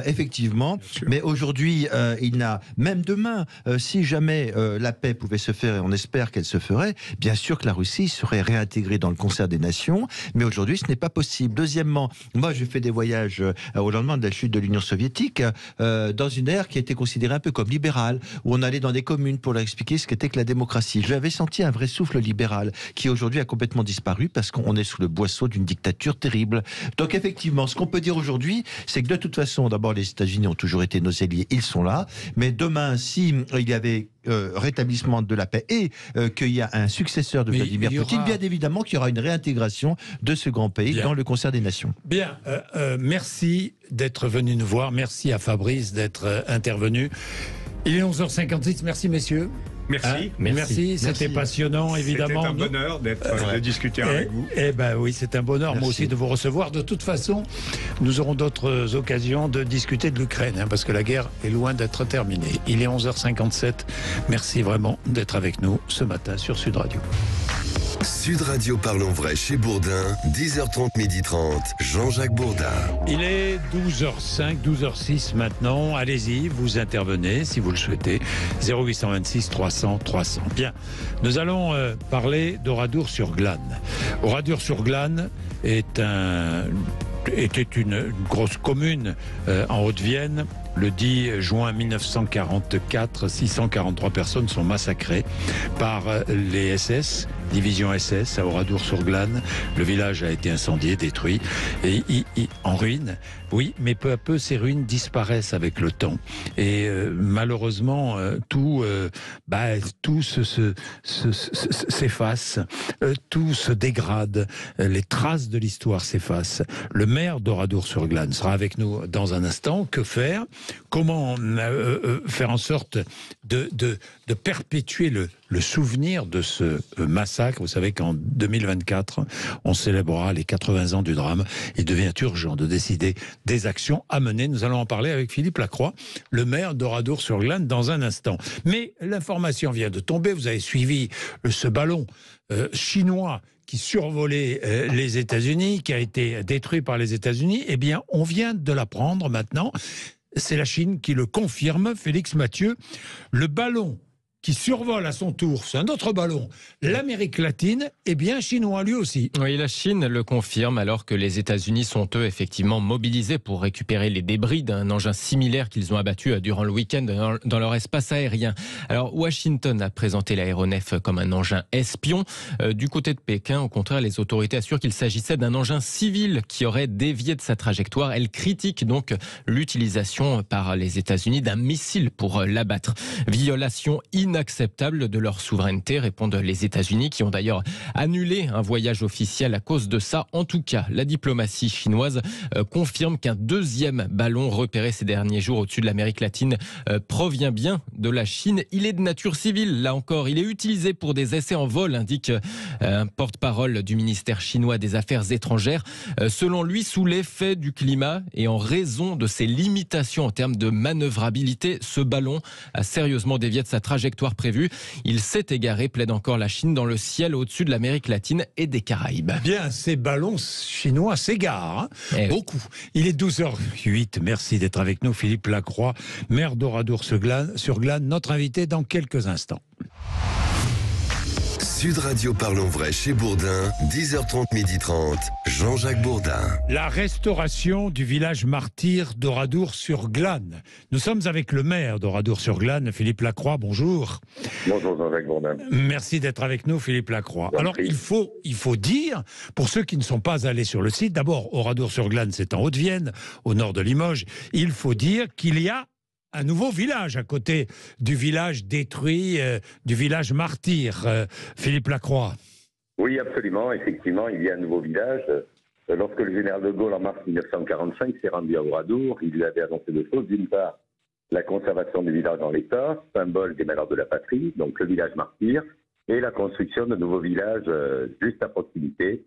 effectivement. Mais aujourd'hui, il n'a, même demain, si jamais la paix pouvait se faire, et on espère qu'elle se ferait, bien sûr que la Russie serait réintégrée dans le concert des nations, mais aujourd'hui, ce n'est pas possible. Deuxièmement, moi, j'ai fait des voyages au lendemain de la chute de l'Union soviétique, dans une ère qui a été considérée un peu comme libérale, où on allait dans des communes pour leur expliquer ce qu'était que la démocratie. J'avais senti un vrai souffle libéral, qui aujourd'hui a complètement disparu, parce qu'on est sous le boisseau d'une dictature terrible. Donc effectivement, ce qu'on peut dire aujourd'hui, c'est que de toute façon, d'abord, les États-Unis ont toujours été nos alliés, ils sont là, mais demain, si il y avait rétablissement de la paix et qu'il y a un successeur de Vladimir Poutine, bien évidemment qu'il y aura une réintégration de ce grand pays dans le concert des nations. Bien, merci d'être venu nous voir, merci à Fabrice d'être intervenu. Il est 11h56, merci messieurs. Merci. Merci. C'était passionnant, évidemment. C'était un bonheur de discuter avec vous. Eh ben oui, c'est un bonheur, moi aussi, de vous recevoir. De toute façon, nous aurons d'autres occasions de discuter de l'Ukraine, parce que la guerre est loin d'être terminée. Il est 11h57. Merci vraiment d'être avec nous ce matin sur Sud Radio. Sud Radio Parlons Vrai chez Bourdin, 10h30, 12h30, Jean-Jacques Bourdin. Il est 12h05, 12h06 maintenant. Allez-y, vous intervenez si vous le souhaitez. 0826 300 300. Bien, nous allons parler d'Oradour-sur-Glane. Oradour-sur-Glane était une grosse commune en Haute-Vienne. Le 10 juin 1944, 643 personnes sont massacrées par les SS, division SS à Oradour-sur-Glane. Le village a été incendié, détruit, et en ruine. Oui, mais peu à peu, ces ruines disparaissent avec le temps. Et malheureusement, tout s'efface, tout se dégrade, les traces de l'histoire s'effacent. Le maire d'Oradour-sur-Glane sera avec nous dans un instant. Que faire ? Comment faire en sorte de perpétuer le souvenir de ce massacre? Vous savez qu'en 2024, on célébrera les 80 ans du drame. Il devient urgent de décider des actions à mener. Nous allons en parler avec Philippe Lacroix, le maire d'Oradour-sur-Glane, dans un instant. Mais l'information vient de tomber. Vous avez suivi ce ballon chinois qui survolait les États-Unis, qui a été détruit par les États-Unis. Eh bien, on vient de l'apprendre maintenant. C'est la Chine qui le confirme, Félix Mathieu. Le ballon qui survole à son tour, c'est un autre ballon, l'Amérique latine, est bien chinois lui aussi. Oui, la Chine le confirme alors que les États-Unis sont eux effectivement mobilisés pour récupérer les débris d'un engin similaire qu'ils ont abattu durant le week-end dans leur espace aérien. Alors Washington a présenté l'aéronef comme un engin espion. Du côté de Pékin, au contraire, les autorités assurent qu'il s'agissait d'un engin civil qui aurait dévié de sa trajectoire. Elles critiquent donc l'utilisation par les États-Unis d'un missile pour l'abattre. Violation inacceptable de leur souveraineté, répondent les États-Unis, qui ont d'ailleurs annulé un voyage officiel à cause de ça. En tout cas, la diplomatie chinoise confirme qu'un deuxième ballon repéré ces derniers jours au-dessus de l'Amérique latine provient bien de la Chine. Il est de nature civile, là encore. Il est utilisé pour des essais en vol, indique un porte-parole du ministère chinois des Affaires étrangères. Selon lui, sous l'effet du climat et en raison de ses limitations en termes de manœuvrabilité, ce ballon a sérieusement dévié de sa trajectoire prévue. Il s'est égaré, plaide encore la Chine, dans le ciel au-dessus de l'Amérique latine et des Caraïbes. Bien, ces ballons chinois s'égarent, beaucoup. Il est 12h08. Merci d'être avec nous, Philippe Lacroix, maire d'Oradour-sur-Glane, notre invité dans quelques instants. Sud Radio Parlons Vrai chez Bourdin, 10h30, 12h30, Jean-Jacques Bourdin. La restauration du village martyr d'Oradour-sur-Glane. Nous sommes avec le maire d'Oradour-sur-Glane, Philippe Lacroix. Bonjour. Bonjour Jean-Jacques Bourdin. Merci d'être avec nous, Philippe Lacroix. Alors, il faut dire, pour ceux qui ne sont pas allés sur le site, d'abord, Oradour-sur-Glane, c'est en Haute-Vienne, au nord de Limoges. Il faut dire qu'il y a un nouveau village à côté du village détruit, du village martyr. Philippe Lacroix. Oui, absolument. Effectivement, il y a un nouveau village. Lorsque le général de Gaulle, en mars 1945, s'est rendu à Oradour, il lui avait annoncé deux choses. D'une part, la conservation du village dans l'État, symbole des malheurs de la patrie, donc le village martyr, et la construction de nouveaux villages juste à proximité.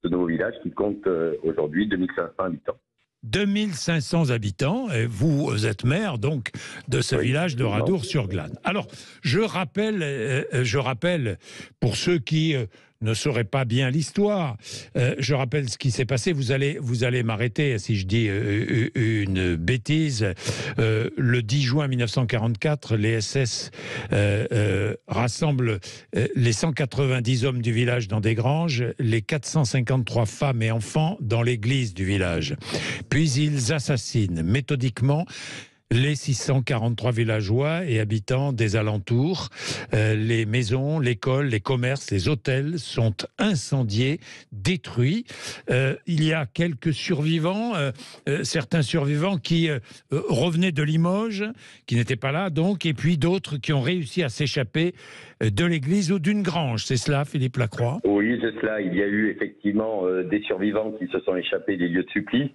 Ce nouveau village qui compte aujourd'hui 2500 habitants. 2500 habitants, et vous êtes maire donc de ce village de Oradour-sur-Glane. Alors, je rappelle pour ceux qui ne sauraient pas bien l'histoire, je rappelle ce qui s'est passé. Vous allez m'arrêter si je dis une bêtise. Le 10 juin 1944, les SS rassemblent les 190 hommes du village dans des granges, les 453 femmes et enfants dans l'église du village. Puis ils assassinent méthodiquement les 643 villageois et habitants des alentours. Les maisons, l'école, les commerces, les hôtels sont incendiés, détruits. Il y a quelques survivants, certains survivants qui revenaient de Limoges, qui n'étaient pas là donc, et puis d'autres qui ont réussi à s'échapper de l'église ou d'une grange. C'est cela, Philippe Lacroix? Oui, c'est cela. Il y a eu effectivement des survivants qui se sont échappés des lieux de supplice.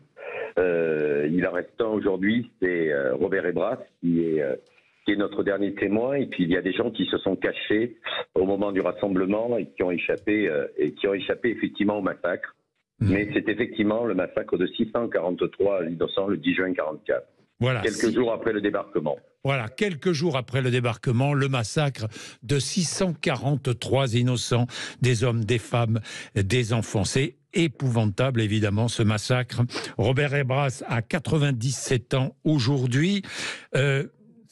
Il en reste un aujourd'hui, c'est Robert Ebras qui est notre dernier témoin. Et puis il y a des gens qui se sont cachés au moment du rassemblement et qui ont échappé effectivement au massacre. Mais c'est effectivement le massacre de 643 innocents le 10 juin 1944. Voilà, quelques jours après le débarquement. Voilà, quelques jours après le débarquement, le massacre de 643 innocents, des hommes, des femmes, des enfants. C'est épouvantable, évidemment, ce massacre. Robert Ebras a 97 ans aujourd'hui.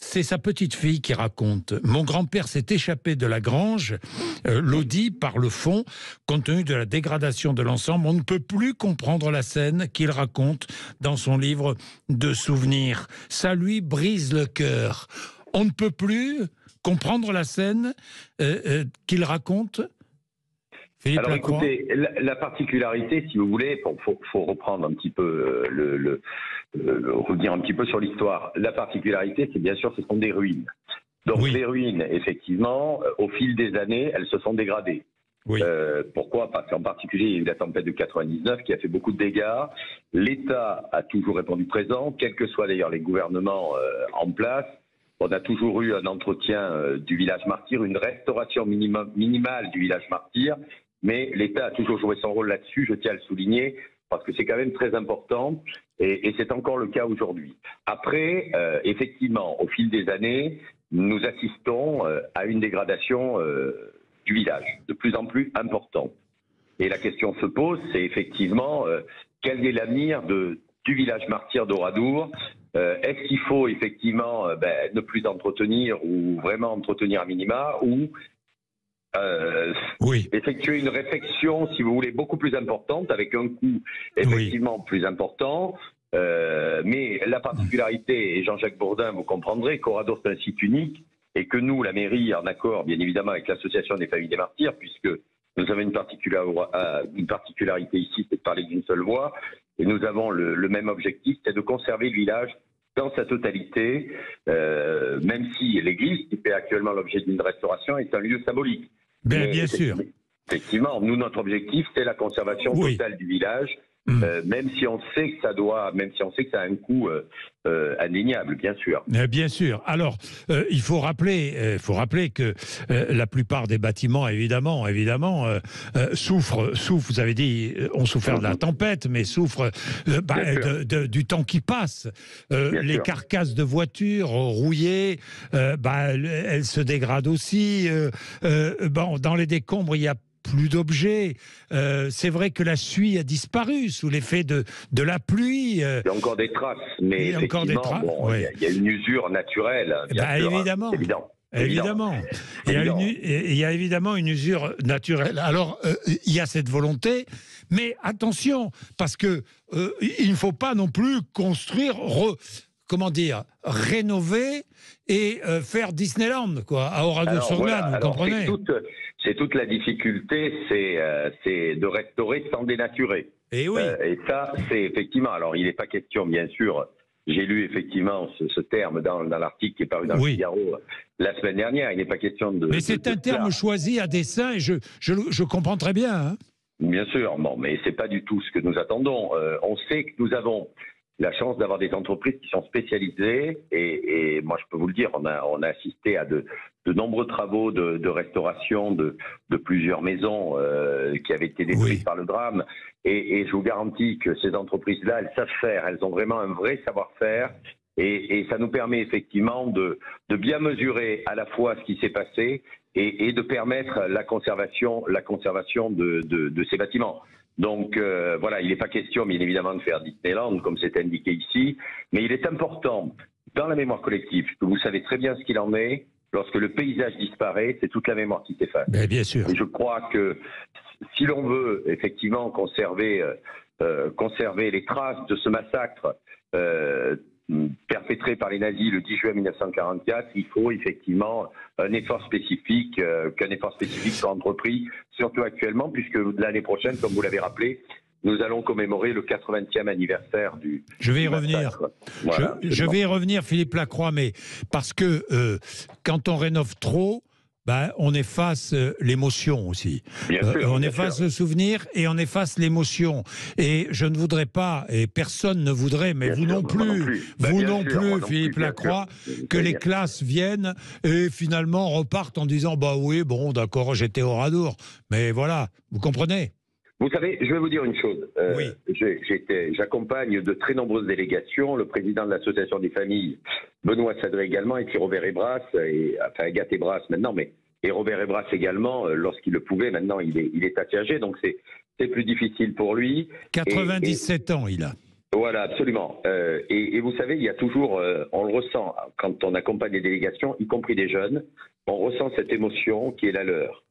C'est sa petite fille qui raconte. Mon grand-père s'est échappé de la grange, Lodi, par le fond. Compte tenu de la dégradation de l'ensemble, on ne peut plus comprendre la scène qu'il raconte dans son livre de souvenirs. Ça lui brise le cœur. On ne peut plus comprendre la scène qu'il raconte. Philippe Alors Lacroix. écoutez, la particularité, si vous voulez, faut reprendre un petit peu revenir un petit peu sur l'histoire. La particularité, c'est bien sûr, ce sont des ruines. Donc les ruines, effectivement, au fil des années, elles se sont dégradées. Oui. Pourquoi? Parce qu'en particulier, il y a eu la tempête de 99 qui a fait beaucoup de dégâts. L'État a toujours répondu présent, quels que soient d'ailleurs les gouvernements en place. On a toujours eu un entretien du village martyr, une restauration minimale du village martyr, mais l'État a toujours joué son rôle là-dessus, je tiens à le souligner, parce que c'est quand même très important, et c'est encore le cas aujourd'hui. Après, effectivement, au fil des années, nous assistons à une dégradation du village, de plus en plus importante. Et la question se pose, c'est effectivement, quel est l'avenir du village martyr d'Oradour? Est-ce qu'il faut effectivement ne plus entretenir ou vraiment entretenir à minima, ou effectuer une réflexion, si vous voulez, beaucoup plus importante, avec un coût effectivement plus important. Mais la particularité, et Jean-Jacques Bourdin, vous comprendrez qu'Oradour c'est un site unique, et que nous, la mairie, en accord bien évidemment avec l'association des familles des martyrs, puisque nous avons une particularité ici, c'est de parler d'une seule voix, et nous avons le même objectif, c'est de conserver le village dans sa totalité, même si l'église, qui fait actuellement l'objet d'une restauration, est un lieu symbolique. Bien sûr. Effectivement, nous, notre objectif, c'est la conservation totale du village, même si on sait que ça a un coût indéniable, bien sûr. Bien sûr. Alors, il faut rappeler que la plupart des bâtiments, évidemment, souffrent. Vous avez dit, ont souffert de la tempête, mais souffrent du temps qui passe. Les carcasses de voitures rouillées, elles se dégradent aussi. Dans les décombres, il y a plus d'objets. C'est vrai que la suie a disparu sous l'effet de la pluie. Il y a encore des traces, mais effectivement, il y a une usure naturelle. Évidemment. C'est évident. Évidemment. Il y a évidemment une usure naturelle. Alors, il y a cette volonté, mais attention, parce que il ne faut pas non plus construire, rénover et faire Disneyland, quoi, à Oradour-sur-Glane, vous comprenez? C'est toute la difficulté, c'est de restaurer sans dénaturer. Et oui. Et ça, c'est effectivement. Alors, il n'est pas question, bien sûr. J'ai lu effectivement ce terme dans l'article qui est paru dans le Figaro la semaine dernière. Il n'est pas question de. Mais c'est un terme choisi à dessein et je comprends très bien. Hein. Bien sûr, bon, mais c'est pas du tout ce que nous attendons. On sait que nous avons la chance d'avoir des entreprises qui sont spécialisées et moi je peux vous le dire, on a assisté à de nombreux travaux de restauration de plusieurs maisons qui avaient été détruites par le drame et je vous garantis que ces entreprises-là, elles savent faire, elles ont vraiment un vrai savoir-faire et ça nous permet effectivement de bien mesurer à la fois ce qui s'est passé et de permettre la conservation de ces bâtiments. Donc voilà, il n'est pas question bien évidemment de faire Disneyland comme c'est indiqué ici, mais il est important dans la mémoire collective, que vous savez très bien ce qu'il en est, lorsque le paysage disparaît, c'est toute la mémoire qui s'efface. Bien sûr. Et je crois que si l'on veut effectivement conserver les traces de ce massacre perpétré par les nazis le 10 juin 1944, il faut effectivement un effort spécifique, qu'un effort spécifique soit entrepris, surtout actuellement, puisque l'année prochaine, comme vous l'avez rappelé, nous allons commémorer le 80e anniversaire du. Je vais y revenir. Voilà, je vais y revenir, Philippe Lacroix, mais parce que quand on rénove trop, on efface l'émotion aussi. On efface le souvenir et on efface l'émotion. Et je ne voudrais pas, et personne ne voudrait, mais vous non plus, Philippe Lacroix, que les classes viennent et finalement repartent en disant oui, bon, d'accord, j'étais au Oradour. Mais voilà, vous comprenez? Vous savez, je vais vous dire une chose. J'accompagne de très nombreuses délégations, le président de l'association des familles, Benoît Sadré également, et puis Robert Ebras, enfin Agathe Ebras maintenant, et Robert Ebras également, lorsqu'il le pouvait, maintenant il est assez âgé, donc c'est plus difficile pour lui. 97 ans il a. Voilà, absolument. Et vous savez, il y a toujours, on le ressent quand on accompagne des délégations, y compris des jeunes, on ressent cette émotion qui est la leur.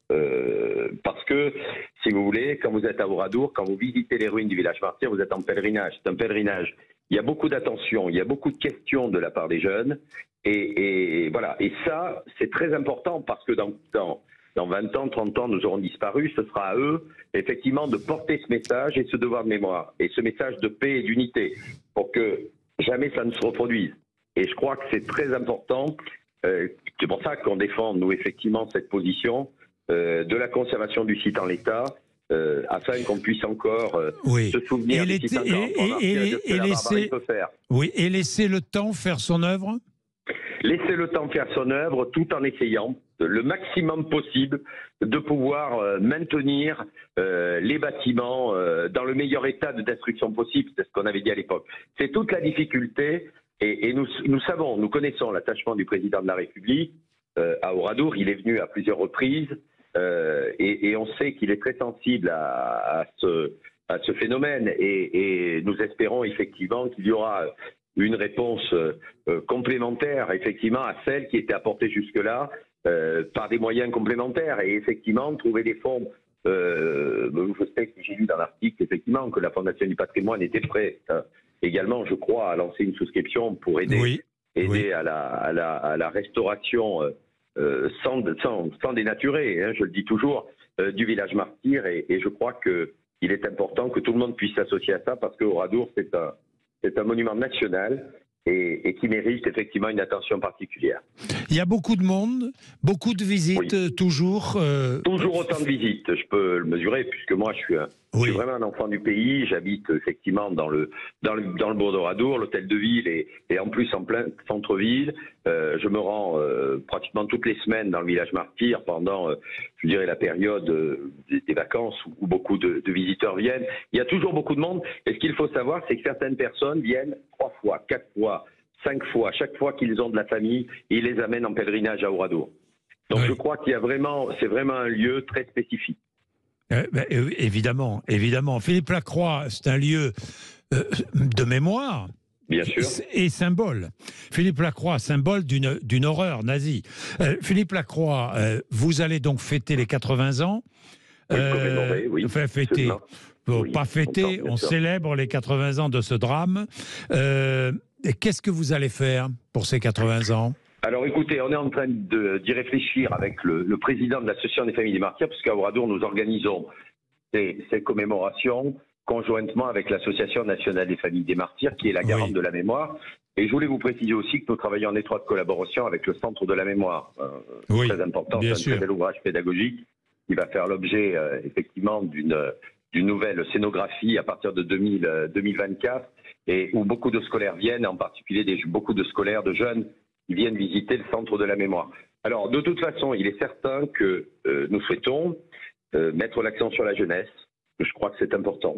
Parce que, si vous voulez, quand vous êtes à Oradour, quand vous visitez les ruines du village martyr, vous êtes en pèlerinage. C'est un pèlerinage. Il y a beaucoup d'attention, il y a beaucoup de questions de la part des jeunes. Et voilà. Et ça, c'est très important parce que dans 20 ans, 30 ans, nous aurons disparu. Ce sera à eux, effectivement, de porter ce message et ce devoir de mémoire. Et ce message de paix et d'unité pour que jamais ça ne se reproduise. Et je crois que c'est très important. C'est pour ça qu'on défend, nous, effectivement, cette position de la conservation du site en l'état, afin qu'on puisse encore se souvenir du site et laisser le temps faire son œuvre. Laisser le temps faire son œuvre tout en essayant le maximum possible de pouvoir maintenir les bâtiments dans le meilleur état de destruction possible, c'est ce qu'on avait dit à l'époque. C'est toute la difficulté et nous savons, nous connaissons l'attachement du président de la République à Oradour, il est venu à plusieurs reprises et on sait qu'il est très sensible à ce phénomène et nous espérons effectivement qu'il y aura une réponse complémentaire effectivement à celle qui était apportée jusque-là par des moyens complémentaires et effectivement trouver des fonds. Je sais que j'ai lu dans l'article effectivement que la Fondation du patrimoine était prête également, je crois, à lancer une souscription pour aider à la restauration sans dénaturer, hein, je le dis toujours, du village martyr et je crois qu'il est important que tout le monde puisse s'associer à ça parce que Oradour c'est un monument national et qui mérite effectivement une attention particulière. Il y a beaucoup de monde, beaucoup de visites, toujours. Toujours autant de visites, je peux le mesurer puisque moi je suis vraiment un enfant du pays. J'habite effectivement dans le bourg d'Oradour, l'hôtel de ville et en plus en plein centre-ville. Je me rends pratiquement toutes les semaines dans le village martyr pendant, je dirais, la période des vacances où beaucoup de visiteurs viennent. Il y a toujours beaucoup de monde. Et ce qu'il faut savoir, c'est que certaines personnes viennent 3 fois, 4 fois, 5 fois. Chaque fois qu'ils ont de la famille, ils les amènent en pèlerinage à Oradour. Donc je crois qu'il y a c'est vraiment un lieu très spécifique. Évidemment. Philippe Lacroix, c'est un lieu de mémoire. Bien sûr. Et symbole. Philippe Lacroix, symbole d'une horreur nazie. Philippe Lacroix, vous allez donc fêter les 80 ans. Commémorer, oui. Enfin, fêter. Oui, pas fêter, on célèbre les 80 ans de ce drame. Et qu'est-ce que vous allez faire pour ces 80 ans? Alors écoutez, on est en train d'y réfléchir avec le président de l'Association des familles des martyrs, parce qu'à Oradour, nous organisons ces commémorations conjointement avec l'Association nationale des familles des martyrs, qui est la garante de la mémoire. Et je voulais vous préciser aussi que nous travaillons en étroite collaboration avec le Centre de la mémoire. Très important, c'est un très bel ouvrage pédagogique qui va faire l'objet effectivement d'une nouvelle scénographie à partir de 2024, et où beaucoup de scolaires viennent, en particulier beaucoup de scolaires, de jeunes, qui viennent visiter le Centre de la mémoire. Alors, de toute façon, il est certain que nous souhaitons mettre l'accent sur la jeunesse. Je crois que c'est important.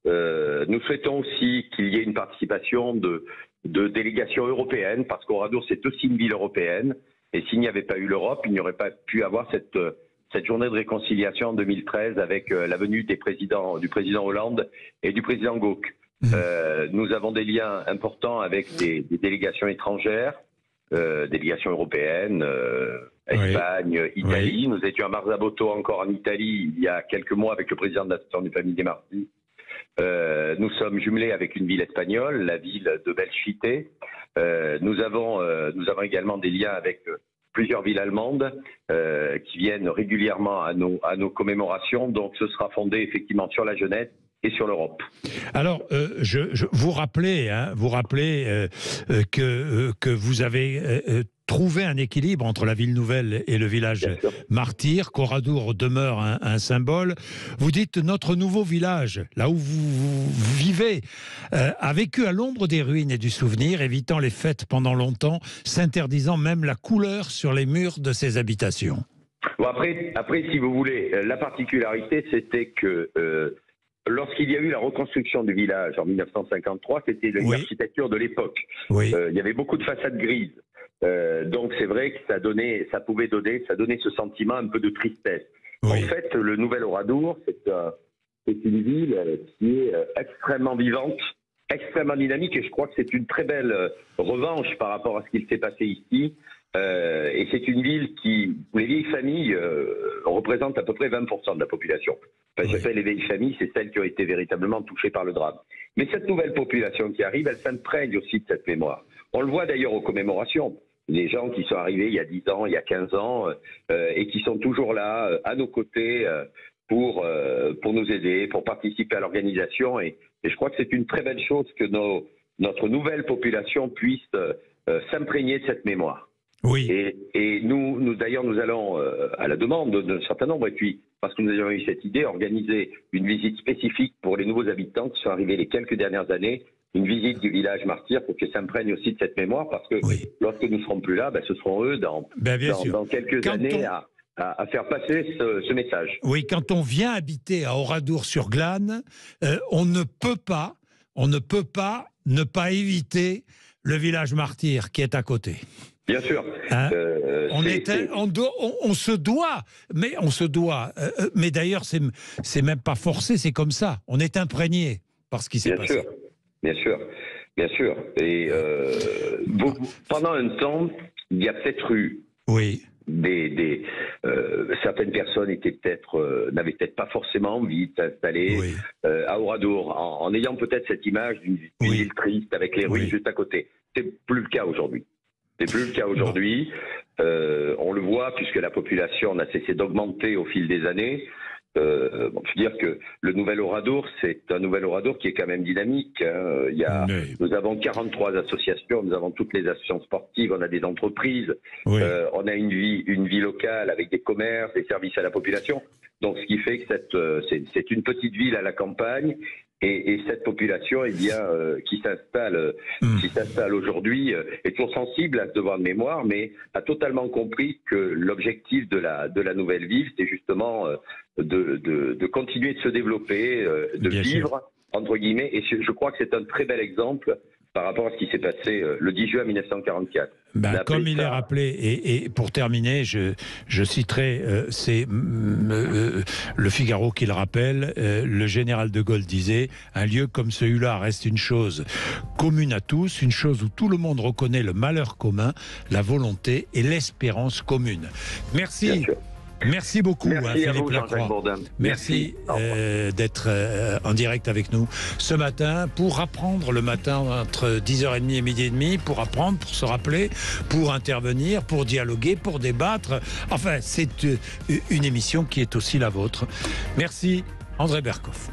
Nous souhaitons aussi qu'il y ait une participation de délégations européennes, parce qu'Oradour, c'est aussi une ville européenne. Et s'il n'y avait pas eu l'Europe, il n'y aurait pas pu avoir cette journée de réconciliation en 2013 avec la venue du président Hollande et du président Gauck. Nous avons des liens importants avec des délégations étrangères, délégations européennes, Espagne, Italie. Nous étions à Marzabotto encore en Italie il y a quelques mois avec le président de l'Association des familles des martyrs. Nous sommes jumelés avec une ville espagnole, la ville de Belchite. Nous avons également des liens avec plusieurs villes allemandes qui viennent régulièrement à nos commémorations. Donc ce sera fondé effectivement sur la jeunesse et sur l'Europe. Alors, vous rappelez que vous avez trouvé un équilibre entre la ville nouvelle et le village martyr, qu'Oradour demeure un symbole. Vous dites notre nouveau village, là où vous vivez, a vécu à l'ombre des ruines et du souvenir, évitant les fêtes pendant longtemps, s'interdisant même la couleur sur les murs de ses habitations. Bon, après, si vous voulez, la particularité, c'était que lorsqu'il y a eu la reconstruction du village en 1953, c'était l'architecture de l'époque. Il y avait beaucoup de façades grises. Donc c'est vrai que ça donnait ce sentiment un peu de tristesse. En fait, le nouvel Oradour, c'est une ville qui est extrêmement vivante, extrêmement dynamique, et je crois que c'est une très belle revanche par rapport à ce qui s'est passé ici. Et c'est une ville qui, les vieilles familles représentent à peu près 20% de la population. Enfin, j'appelle les vieilles familles, c'est celles qui ont été véritablement touchées par le drame. Mais cette nouvelle population qui arrive, elle s'imprègne aussi de cette mémoire. On le voit d'ailleurs aux commémorations. Les gens qui sont arrivés il y a 10 ans, il y a 15 ans, et qui sont toujours là, à nos côtés, pour nous aider, pour participer à l'organisation. Et je crois que c'est une très belle chose que notre nouvelle population puisse s'imprégner de cette mémoire. Et nous d'ailleurs, nous allons, à la demande d'un certain nombre, et puis parce que nous avons eu cette idée, organiser une visite spécifique pour les nouveaux habitants qui sont arrivés les quelques dernières années, une visite du village martyr pour qu'ils s'imprègnent aussi de cette mémoire, parce que lorsque nous ne serons plus là, ce seront eux dans quelques années à faire passer ce message. Oui, quand on vient habiter à Oradour-sur-Glane, on ne peut pas ne pas éviter le village martyr qui est à côté. Bien sûr. On se doit, mais d'ailleurs c'est même pas forcé, c'est comme ça. On est imprégné par ce qui s'est passé. Bien sûr. Et pendant un temps, il y a peut-être eu certaines personnes n'avaient peut-être pas forcément envie de s'installer à Oradour, en ayant peut-être cette image d'une ville triste avec les ruines juste à côté. C'est plus le cas aujourd'hui. On le voit puisque la population n'a cessé d'augmenter au fil des années. Je veux dire que le nouvel Oradour, c'est un nouvel Oradour qui est quand même dynamique. Nous avons 43 associations, nous avons toutes les associations sportives, on a des entreprises, on a une vie locale avec des commerces, des services à la population. Donc ce qui fait que c'est une petite ville à la campagne. Et cette population, qui s'installe aujourd'hui, est toujours sensible à ce devoir de mémoire, mais a totalement compris que l'objectif de la nouvelle ville, c'est justement de continuer de se développer, de vivre, entre guillemets. Et je crois que c'est un très bel exemple par rapport à ce qui s'est passé le 10 juin 1944. Comme il est rappelé, et pour terminer, je citerai, c'est le Figaro qui le rappelle, le général de Gaulle disait « Un lieu comme celui-là reste une chose commune à tous, une chose où tout le monde reconnaît le malheur commun, la volonté et l'espérance commune. » Merci. Merci beaucoup, Philippe Lacroix. Merci d'être en direct avec nous ce matin pour apprendre le matin entre 10h30 et midi et demi, pour apprendre, pour se rappeler, pour intervenir, pour dialoguer, pour débattre. Enfin, c'est une émission qui est aussi la vôtre. Merci, André Berkoff.